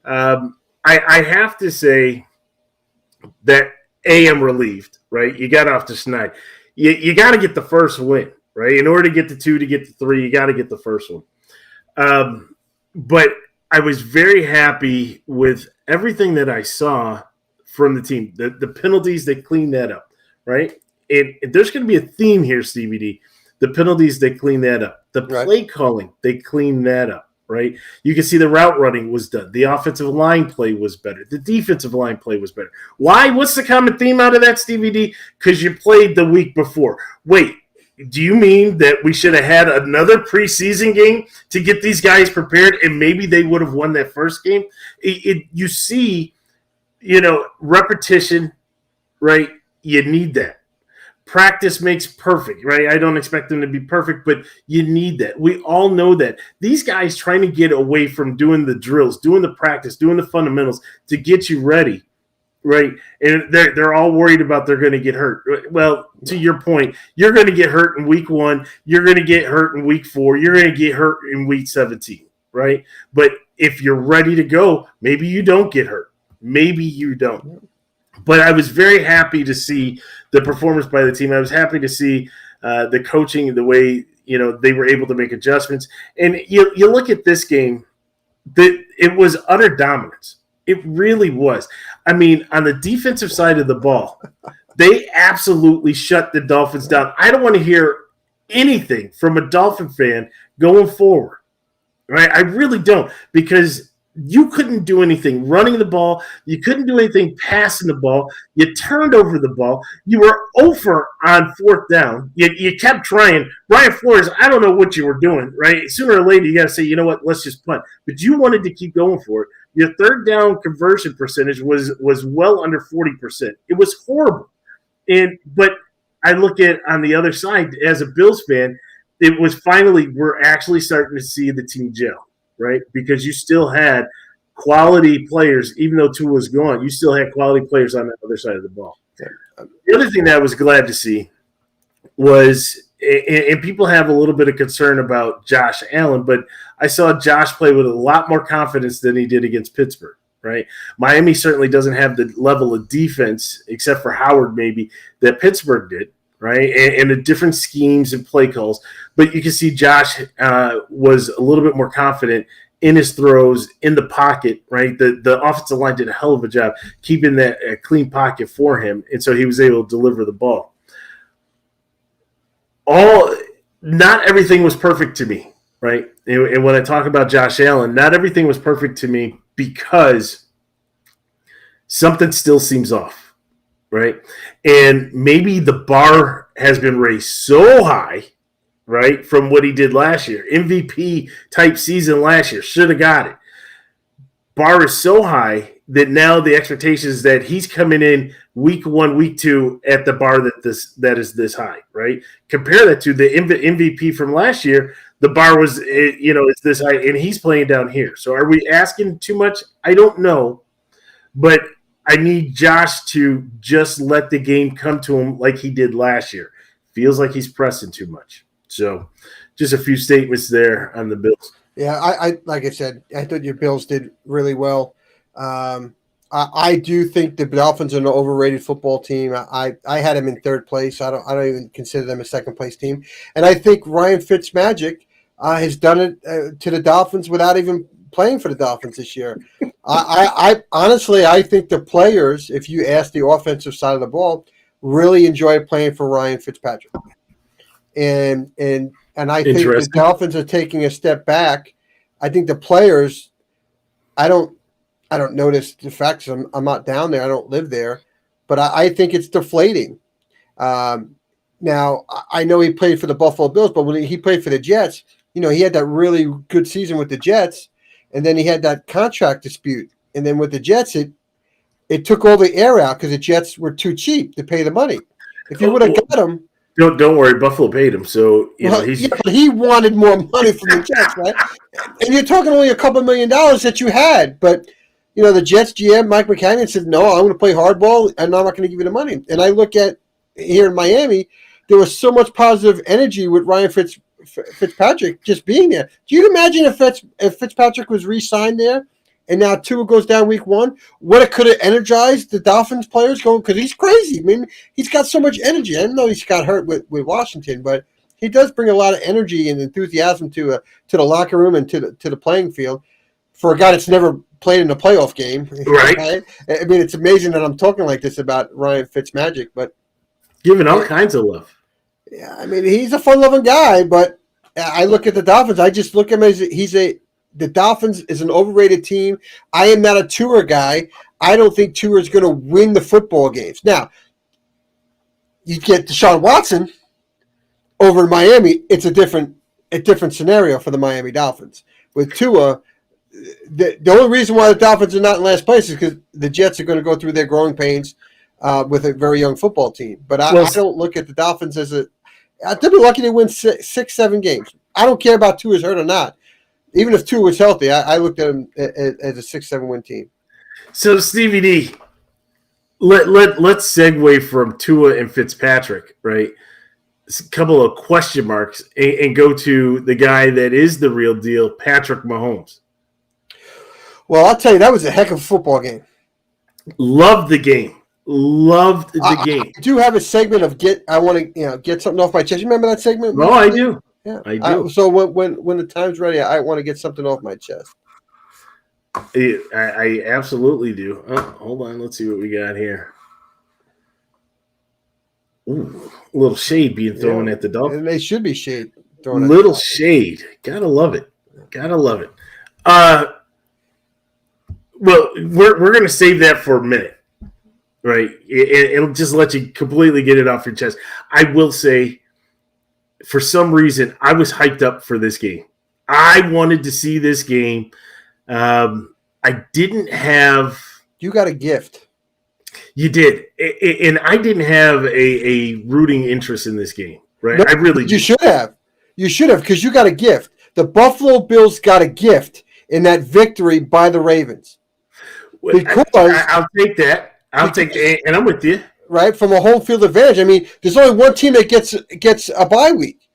I have to say that I'm relieved. Right, you got off to Schneid. You got to get the first win. Right, in order to get the 2, to get the 3, you got to get the first one. But I was very happy with everything that I saw from the team. The penalties, they cleaned that up, right? And there's going to be a theme here, Stevie D. The penalties, they cleaned that up. The play calling, they cleaned that up, right? You can see the route running was done. The offensive line play was better. The defensive line play was better. Why? What's the common theme out of that, Stevie D? Because you played the week before. Wait. Do you mean that we should have had another preseason game to get these guys prepared, and maybe they would have won that first game? You see, repetition, right? You need that. Practice makes perfect, right? I don't expect them to be perfect, but you need that. We all know that. These guys trying to get away from doing the drills, doing the practice, doing the fundamentals to get you ready. Right, and they're all worried about they're going to get hurt. Well, to your point, you're going to get hurt in week 1. You're going to get hurt in week 4. You're going to get hurt in week 17, right? But if you're ready to go, maybe you don't get hurt. Maybe you don't. But I was very happy to see the performance by the team. I was happy to see the coaching, the way they were able to make adjustments. And you look at this game, that it was utter dominance. It really was. I mean, on the defensive side of the ball, they absolutely shut the Dolphins down. I don't want to hear anything from a Dolphin fan going forward, right? I really don't, because you couldn't do anything running the ball. You couldn't do anything passing the ball. You turned over the ball. You were over on 4th down. You kept trying. Brian Flores, I don't know what you were doing, right? Sooner or later, you got to say, you know what, let's just punt. But you wanted to keep going for it. Your 3rd down conversion percentage was well under 40%. It was horrible. But I look at on the other side, as a Bills fan, it was finally, we're actually starting to see the team gel, right? Because you still had quality players, even though Tua was gone, you still had quality players on the other side of the ball. The other thing that I was glad to see was, and people have a little bit of concern about Josh Allen, but I saw Josh play with a lot more confidence than he did against Pittsburgh, right? Miami certainly doesn't have the level of defense, except for Howard maybe, that Pittsburgh did, right? And the different schemes and play calls. But you can see Josh was a little bit more confident in his throws, in the pocket, right? The offensive line did a hell of a job keeping that clean pocket for him, and so he was able to deliver the ball. Not everything was perfect to me, right? And when I talk about Josh Allen, not everything was perfect to me because something still seems off, right? And maybe the bar has been raised so high, right, from what he did last year. MVP type season last year, should have got it. Bar is so high that now the expectation is that he's coming in week 1, week 2 at the bar that is this high, right? Compare that to the MVP from last year. The bar was, it's this high, and he's playing down here. So are we asking too much? I don't know, but I need Josh to just let the game come to him like he did last year. Feels like he's pressing too much. So just a few statements there on the Bills. Yeah, I like I said, I thought your Bills did really well. I do think the Dolphins are an overrated football team. I had them in third place. I don't even consider them a second place team. And I think Ryan Fitzmagic has done it to the Dolphins without even playing for the Dolphins this year. I honestly, I think the players, if you ask the offensive side of the ball, really enjoy playing for Ryan Fitzpatrick. And I think the Dolphins are taking a step back. I think the players, I don't notice the facts. I'm not down there. I don't live there, but I think it's deflating. Now I know he played for the Buffalo Bills, but when he played for the Jets, he had that really good season with the Jets, and then he had that contract dispute, and then with the Jets, it took all the air out because the Jets were too cheap to pay the money. If you would have got him. Don't worry, Buffalo paid him, so but he wanted more money from the Jets, right? And you're talking only a couple $1 million that you had, but the Jets GM Mike McCagnon said, "No, I'm going to play hardball, and I'm not going to give you the money." And I look at here in Miami, there was so much positive energy with Ryan Fitzpatrick just being there. Do you imagine if Fitzpatrick was re-signed there? And now Tua goes down week 1. What it could have energized the Dolphins players going, because he's crazy. I mean, he's got so much energy. I know he's got hurt with Washington, but he does bring a lot of energy and enthusiasm to the locker room and to the playing field for a guy that's never played in a playoff game. Right. I mean, it's amazing that I'm talking like this about Ryan Fitzmagic, but giving all kinds of love. Yeah, I mean, he's a fun-loving guy, but I look at the Dolphins. I just look at him as the Dolphins is an overrated team. I am not a Tua guy. I don't think Tua is going to win the football games. Now, you get Deshaun Watson over in Miami. It's a different scenario for the Miami Dolphins. With Tua, the only reason why the Dolphins are not in last place is because the Jets are going to go through their growing pains with a very young football team. But I don't look at the Dolphins as they'll be lucky to win 6-7 games. I don't care about Tua's hurt or not. Even if Tua was healthy, I looked at him as a 6-7 win team. So, Stevie D, let's segue from Tua and Fitzpatrick, right? A couple of question marks and go to the guy that is the real deal, Patrick Mahomes. Well, I'll tell you, that was a heck of a football game. Loved the game. Loved the game. I do have a segment of I want to get something off my chest. You remember that segment? No, I do. Yeah, I do. So when the time's ready, I want to get something off my chest. I absolutely do. Oh, hold on. Let's see what we got here. Ooh, a little shade being thrown at the Dolphins. And they should be shade thrown at little shade. Gotta love it. Gotta love it. Well, we're going to save that for a minute, right? It'll just let you completely get it off your chest. I will say, for some reason, I was hyped up for this game. I wanted to see this game. I didn't have. You got a gift. You did, and I didn't have a rooting interest in this game, right? No, I really. You should have. You should have, because you got a gift. The Buffalo Bills got a gift in that victory by the Ravens. Because I'll take that. I'll take that, and I'm with you. Right, from a home field advantage. I mean, there's only one team that gets a bye week,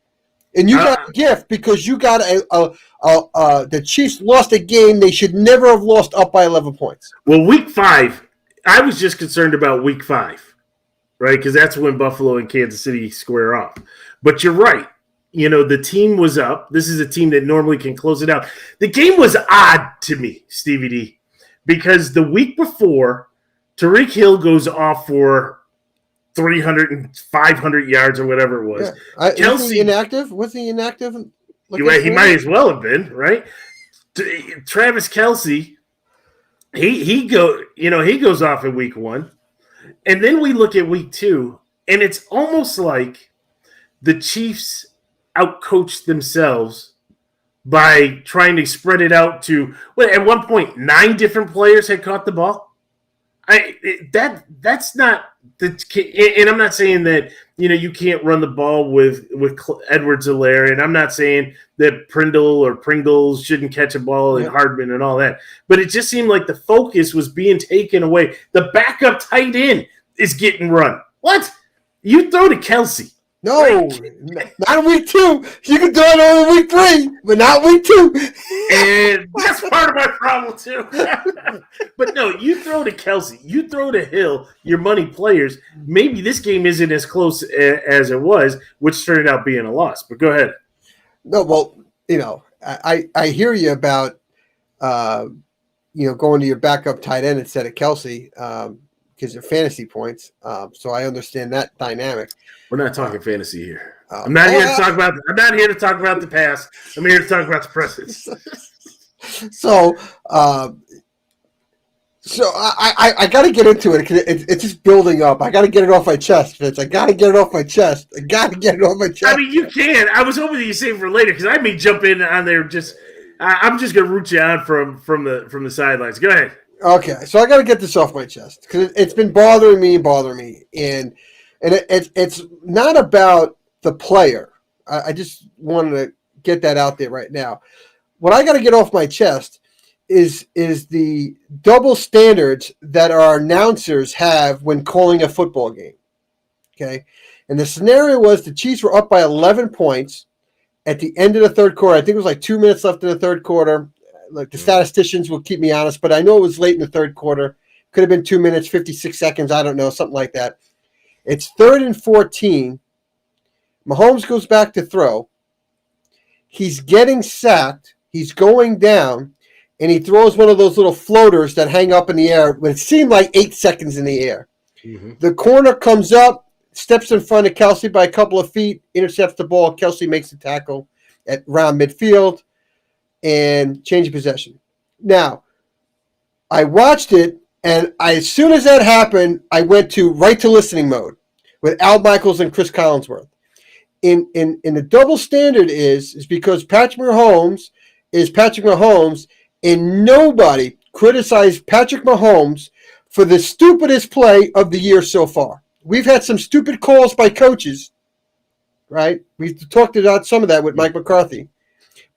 and you got a gift because you got the Chiefs lost a game they should never have lost up by 11 points. Well, week 5, I was just concerned about week 5, right? Because that's when Buffalo and Kansas City square off. But you're right. the team was up. This is a team that normally can close it out. The game was odd to me, Stevie D, because the week before, Tyreek Hill goes off for 300 and 500 yards or whatever it was. Yeah. Kelce inactive? Was he inactive? He might as well have been, right? Travis Kelce, he goes off in week 1, and then we look at week 2, and it's almost like the Chiefs outcoached themselves by trying to spread it out to. At one point, 9 different players had caught the ball. That's not the, and I'm not saying that you can't run the ball with Edwards-Helaire, and I'm not saying that Prindle or Pringles shouldn't catch a ball and Hardman and all that, but it just seemed like the focus was being taken away. The backup tight end is getting run. What? You throw to Kelce. No, not week 2. You can do it over week 3, but not week 2. And that's part of my problem too. But no, you throw to Kelce, you throw to Hill, your money players. Maybe this game isn't as close as it was, which turned out being a loss. But go ahead. No, well, I hear you about going to your backup tight end instead of Kelce because of fantasy points. So I understand that dynamic. We're not talking fantasy here. I'm not here to talk about. I'm not here to talk about the past. I'm here to talk about the present. So I got to get into it because it's just building up. I got to get it off my chest, Vince. I got to get it off my chest. I mean, you can. I was hoping that you save it for later because I may jump in on there. I'm just gonna root you on from the sidelines. Go ahead. Okay, so I got to get this off my chest because it's been bothering me, and it's not about the player. I just wanted to get that out there right now. What I got to get off my chest is the double standards that our announcers have when calling a football game. Okay, and the scenario was the Chiefs were up by 11 points at the end of the third quarter. I think it was like 2 minutes left in the third quarter. Like the statisticians will keep me honest, but I know it was late in the third quarter. Could have been 2 minutes, 56 seconds. I don't know, something like that. It's 3rd and 14. Mahomes goes back to throw. He's getting sacked. He's going down, and he throws one of those little floaters that hang up in the air. But it seemed like 8 seconds in the air. Mm-hmm. The corner comes up, steps in front of Kelce by a couple of feet, intercepts the ball. Kelce makes the tackle at around midfield and change of possession. Now, I watched it, and as soon as that happened, I went right to listening mode with Al Michaels and Chris Collinsworth. In the double standard is because Patrick Mahomes is Patrick Mahomes, and nobody criticized Patrick Mahomes for the stupidest play of the year so far. We've had some stupid calls by coaches, right? We've talked about some of that with Mike McCarthy.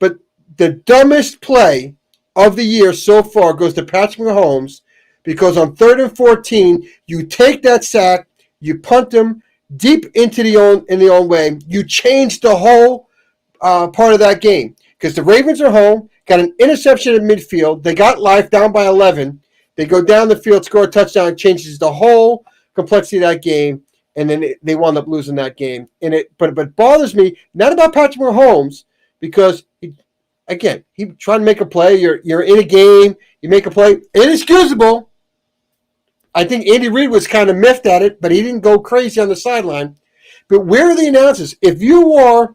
But the dumbest play of the year so far goes to Patrick Mahomes because on 3rd and 14, you take that sack, you punt them deep into the own way. You change the whole part of that game because the Ravens are home, got an interception in midfield. They got life down by 11. They go down the field, score a touchdown, changes the whole complexity of that game, and then they wound up losing that game. But it bothers me, not about Patrick Mahomes, because he trying to make a play. You're in a game, you make a play, inexcusable. I think Andy Reid was kind of miffed at it, but he didn't go crazy on the sideline. But where are the announcers? If you are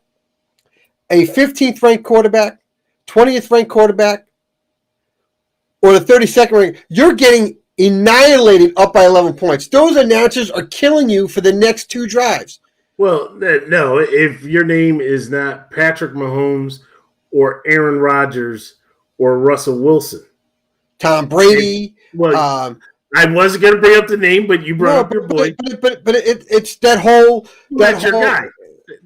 a 15th ranked quarterback, 20th ranked quarterback, or the 32nd ranked, you're getting annihilated up by 11 points. Those announcers are killing you for the next 2 drives. Well, no, if your name is not Patrick Mahomes or Aaron Rodgers or Russell Wilson. Tom Brady. I wasn't going to bring up the name, but you brought up your boy. But it's that whole. That's your guy.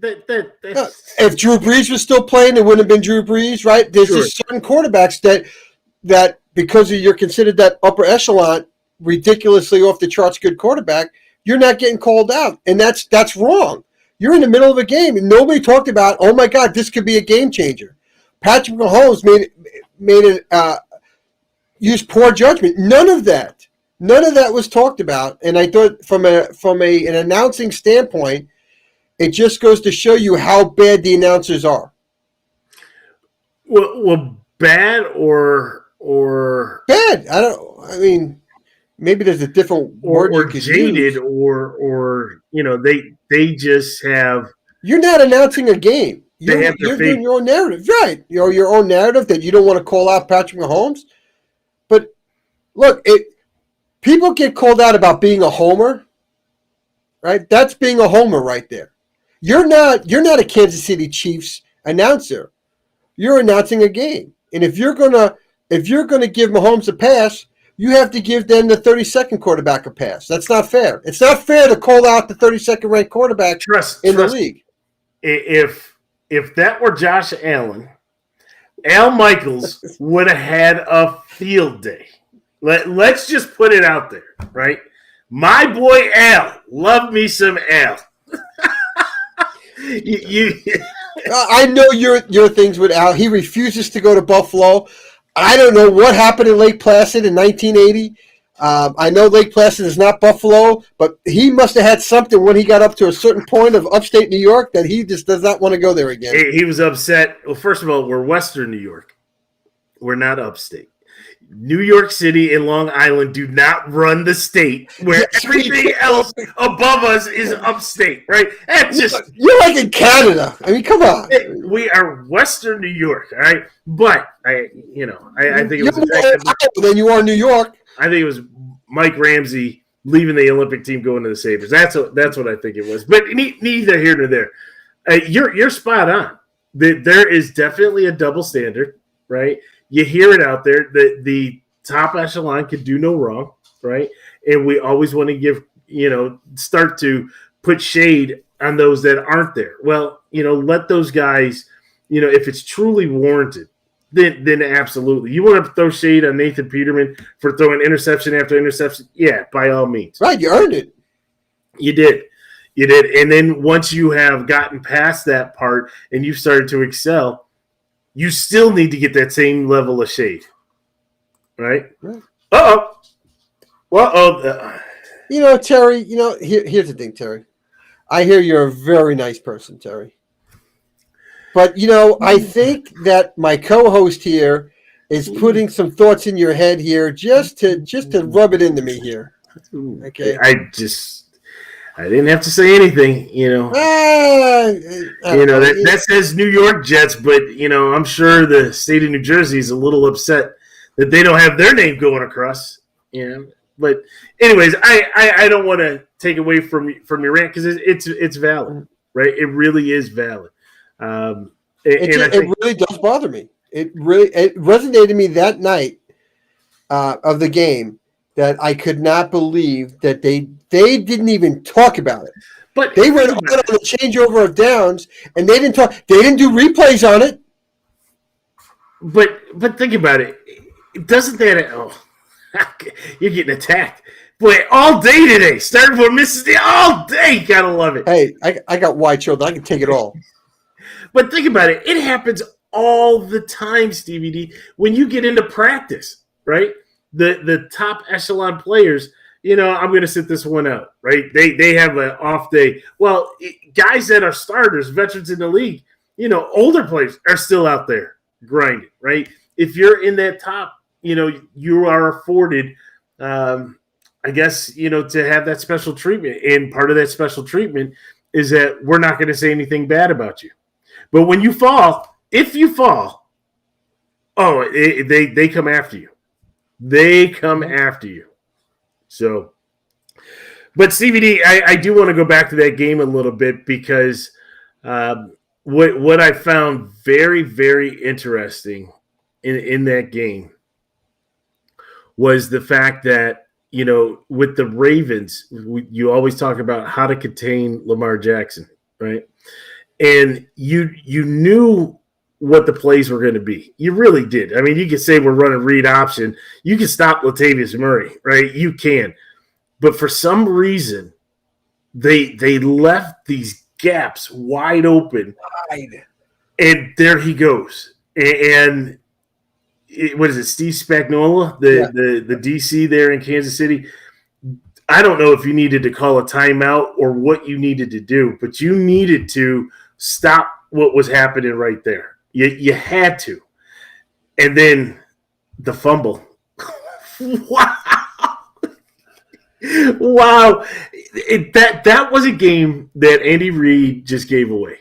If Drew Brees was still playing, it wouldn't have been Drew Brees, right? There's just certain quarterbacks that because you're considered that upper echelon, ridiculously off the charts good quarterback, you're not getting called out, and that's wrong. You're in the middle of a game, and nobody talked about, oh my God, this could be a game changer. Patrick Mahomes used poor judgment. None of that was talked about, and I thought from an announcing standpoint, It just goes to show you how bad the announcers are. Well, bad or bad. I mean, maybe there's a different word you could jaded, use. or they just have. You're not announcing a game. You're doing your own narrative, right? Your own narrative that you don't want to call out Patrick Mahomes. But look, people get called out about being a homer, right? That's being a homer right there. You're not a Kansas City Chiefs announcer. You're announcing a game, and if you're gonna give Mahomes a pass, you have to give them the 32nd quarterback a pass. That's not fair. It's not fair to call out the 32nd ranked quarterback in the league. If that were Josh Allen, Al Michaels would have had a field day. Let's just put it out there, right? My boy Al, love me some Al. I know your things with Al. He refuses to go to Buffalo. I don't know what happened in Lake Placid in 1980. I know Lake Placid is not Buffalo, but he must have had something when he got up to a certain point of upstate New York that he just does not want to go there again. He was upset. Well, first of all, we're Western New York. We're not upstate. New York City and Long Island do not run the state where everything else above us is upstate, right? That's just you're like in Canada. I mean, come on. We are Western New York, all right? But I think it was more than you are New York. I think it was Mike Ramsey leaving the Olympic team going to the Sabres. That's what I think it was. But neither here nor there. You're spot on. There is definitely a double standard, right? You hear it out there that the top echelon can do no wrong, right? And we always want to give, start to put shade on those that aren't there. Well, let those guys, if it's truly warranted, then absolutely. You want to throw shade on Nathan Peterman for throwing interception after interception? Yeah, by all means. Right, you earned it. You did. And then once you have gotten past that part and you've started to excel, you still need to get that same level of shade, right? Uh-oh. Terry, here's the thing, Terry. I hear you're a very nice person, Terry. But, I think that my co-host here is putting some thoughts in your head here just to rub it into me here. Okay. I didn't have to say anything, that says New York Jets, but I'm sure the state of New Jersey is a little upset that they don't have their name going across. But anyways, I don't want to take away from your rant because it's valid, right? It really is valid. It really does bother me. It resonated to me that night of the game that I could not believe that they didn't even talk about it. But they went on the changeover of downs, and they didn't talk. They didn't do replays on it. But think about it. Doesn't that? Oh, you're getting attacked. Boy, all day today. Starting for Mississippi all day. Gotta love it. Hey, I got wide shoulder. I can take it all. But think about it. It happens all the time, Stevie D. When you get into practice, right? The top echelon players, I'm going to sit this one out, right? They have an off day. Well, guys that are starters, veterans in the league, older players are still out there grinding, right? If you're in that top, you are afforded, I guess, to have that special treatment. And part of that special treatment is that we're not going to say anything bad about you. But when you fall, if you fall, they come after you. They come after you. So, but CVD, I do want to go back to that game a little bit because what I found very, very interesting in that game was the fact that, with the Ravens, you always talk about how to contain Lamar Jackson, right? And you knew what the plays were going to be. You really did. I mean, you could say we're running read option. You can stop Latavius Murray, right? You can. But for some reason, they left these gaps wide open. And there he goes. And what is it, Steve Spagnuolo, the DC there in Kansas City? I don't know if you needed to call a timeout or what you needed to do, but you needed to stop what was happening right there. You had to. And then the fumble. Wow. Wow. That was a game that Andy Reid just gave away.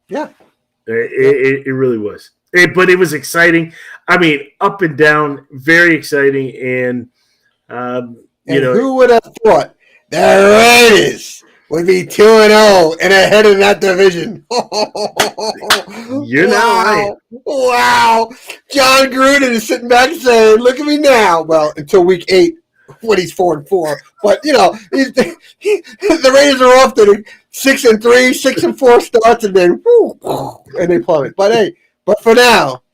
Yeah. It really was. But it was exciting. I mean, up and down, very exciting. And, who would have thought the Raiders would be 2-0 and ahead of that division? You're not right. Wow. John Gruden is sitting back saying, look at me now. Well, until week 8. When he's 4-4, but the Raiders are off to 6-3, 6-4 starts, and then and they plummet. But for now,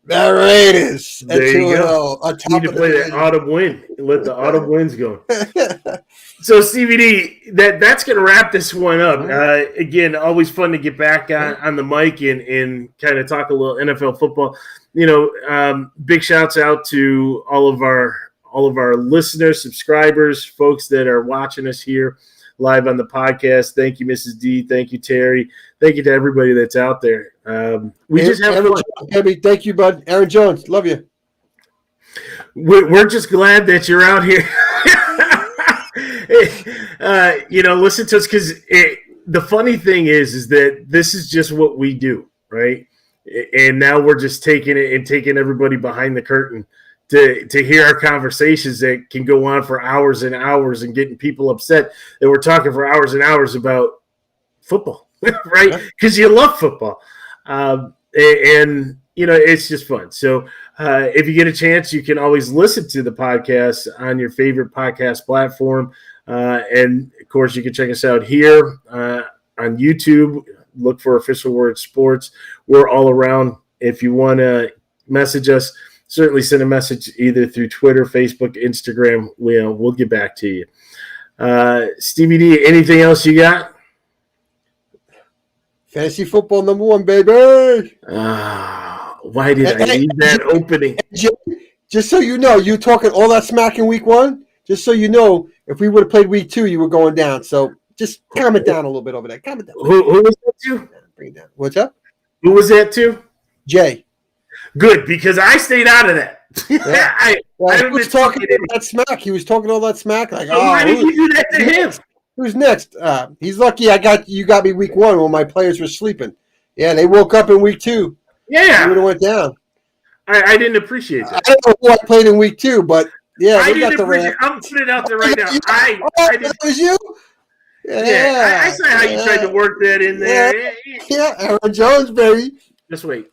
the Raiders at 2-0. Need to play that autumn wind and let the autumn winds go. So CVD, that's going to wrap this one up. Again, always fun to get back on the mic and kind of talk a little NFL football. Big shouts out to all of our listeners, subscribers, folks that are watching us here live on the podcast. Thank you, Mrs. D. Thank you, Terry. Thank you to everybody that's out there. We just have fun. Jones, thank you, bud. Aaron Jones, love you. We're just glad that you're out here. Listen to us because the funny thing is that this is just what we do, right? And now we're just taking it and taking everybody behind the curtain to hear our conversations that can go on for hours and hours and getting people upset that we're talking for hours and hours about football, right? Because you love football. It's just fun. So if you get a chance, you can always listen to the podcast on your favorite podcast platform. And, of course, you can check us out here on YouTube. Look for Official Word Sports. We're all around. If you want to message us, certainly send a message either through Twitter, Facebook, Instagram. We'll get back to you. Stevie D, anything else you got? Fantasy football #1, baby. Why did I leave that opening? Just so you know, you talking all that smack in week 1. Just so you know, if we would have played week 2, you were going down. So just calm it down a little bit over there. Calm it down. Who was that to? Bring it down. What's up? Who was that to? Jay. Good, because I stayed out of that. Yeah. He was talking all that smack. He was talking all that smack. Like, why did you do that to him? Who's next? He's lucky you got me week 1 when my players were sleeping. Yeah, they woke up in week 2. Yeah. He would have went down. I didn't appreciate that. I don't know who I played in week 2, but yeah, I didn't appreciate it. I'm putting it out there right now. That was you? Yeah. I saw how you tried to work that in there. Yeah, Aaron Jones, baby. Just wait.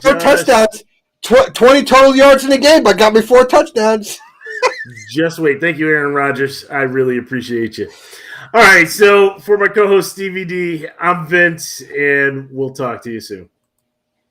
4 touchdowns, 20 total yards in the game, but got me 4 touchdowns. Just wait. Thank you, Aaron Rodgers. I really appreciate you. All right, so for my co-host Stevie D, I'm Vince, and we'll talk to you soon.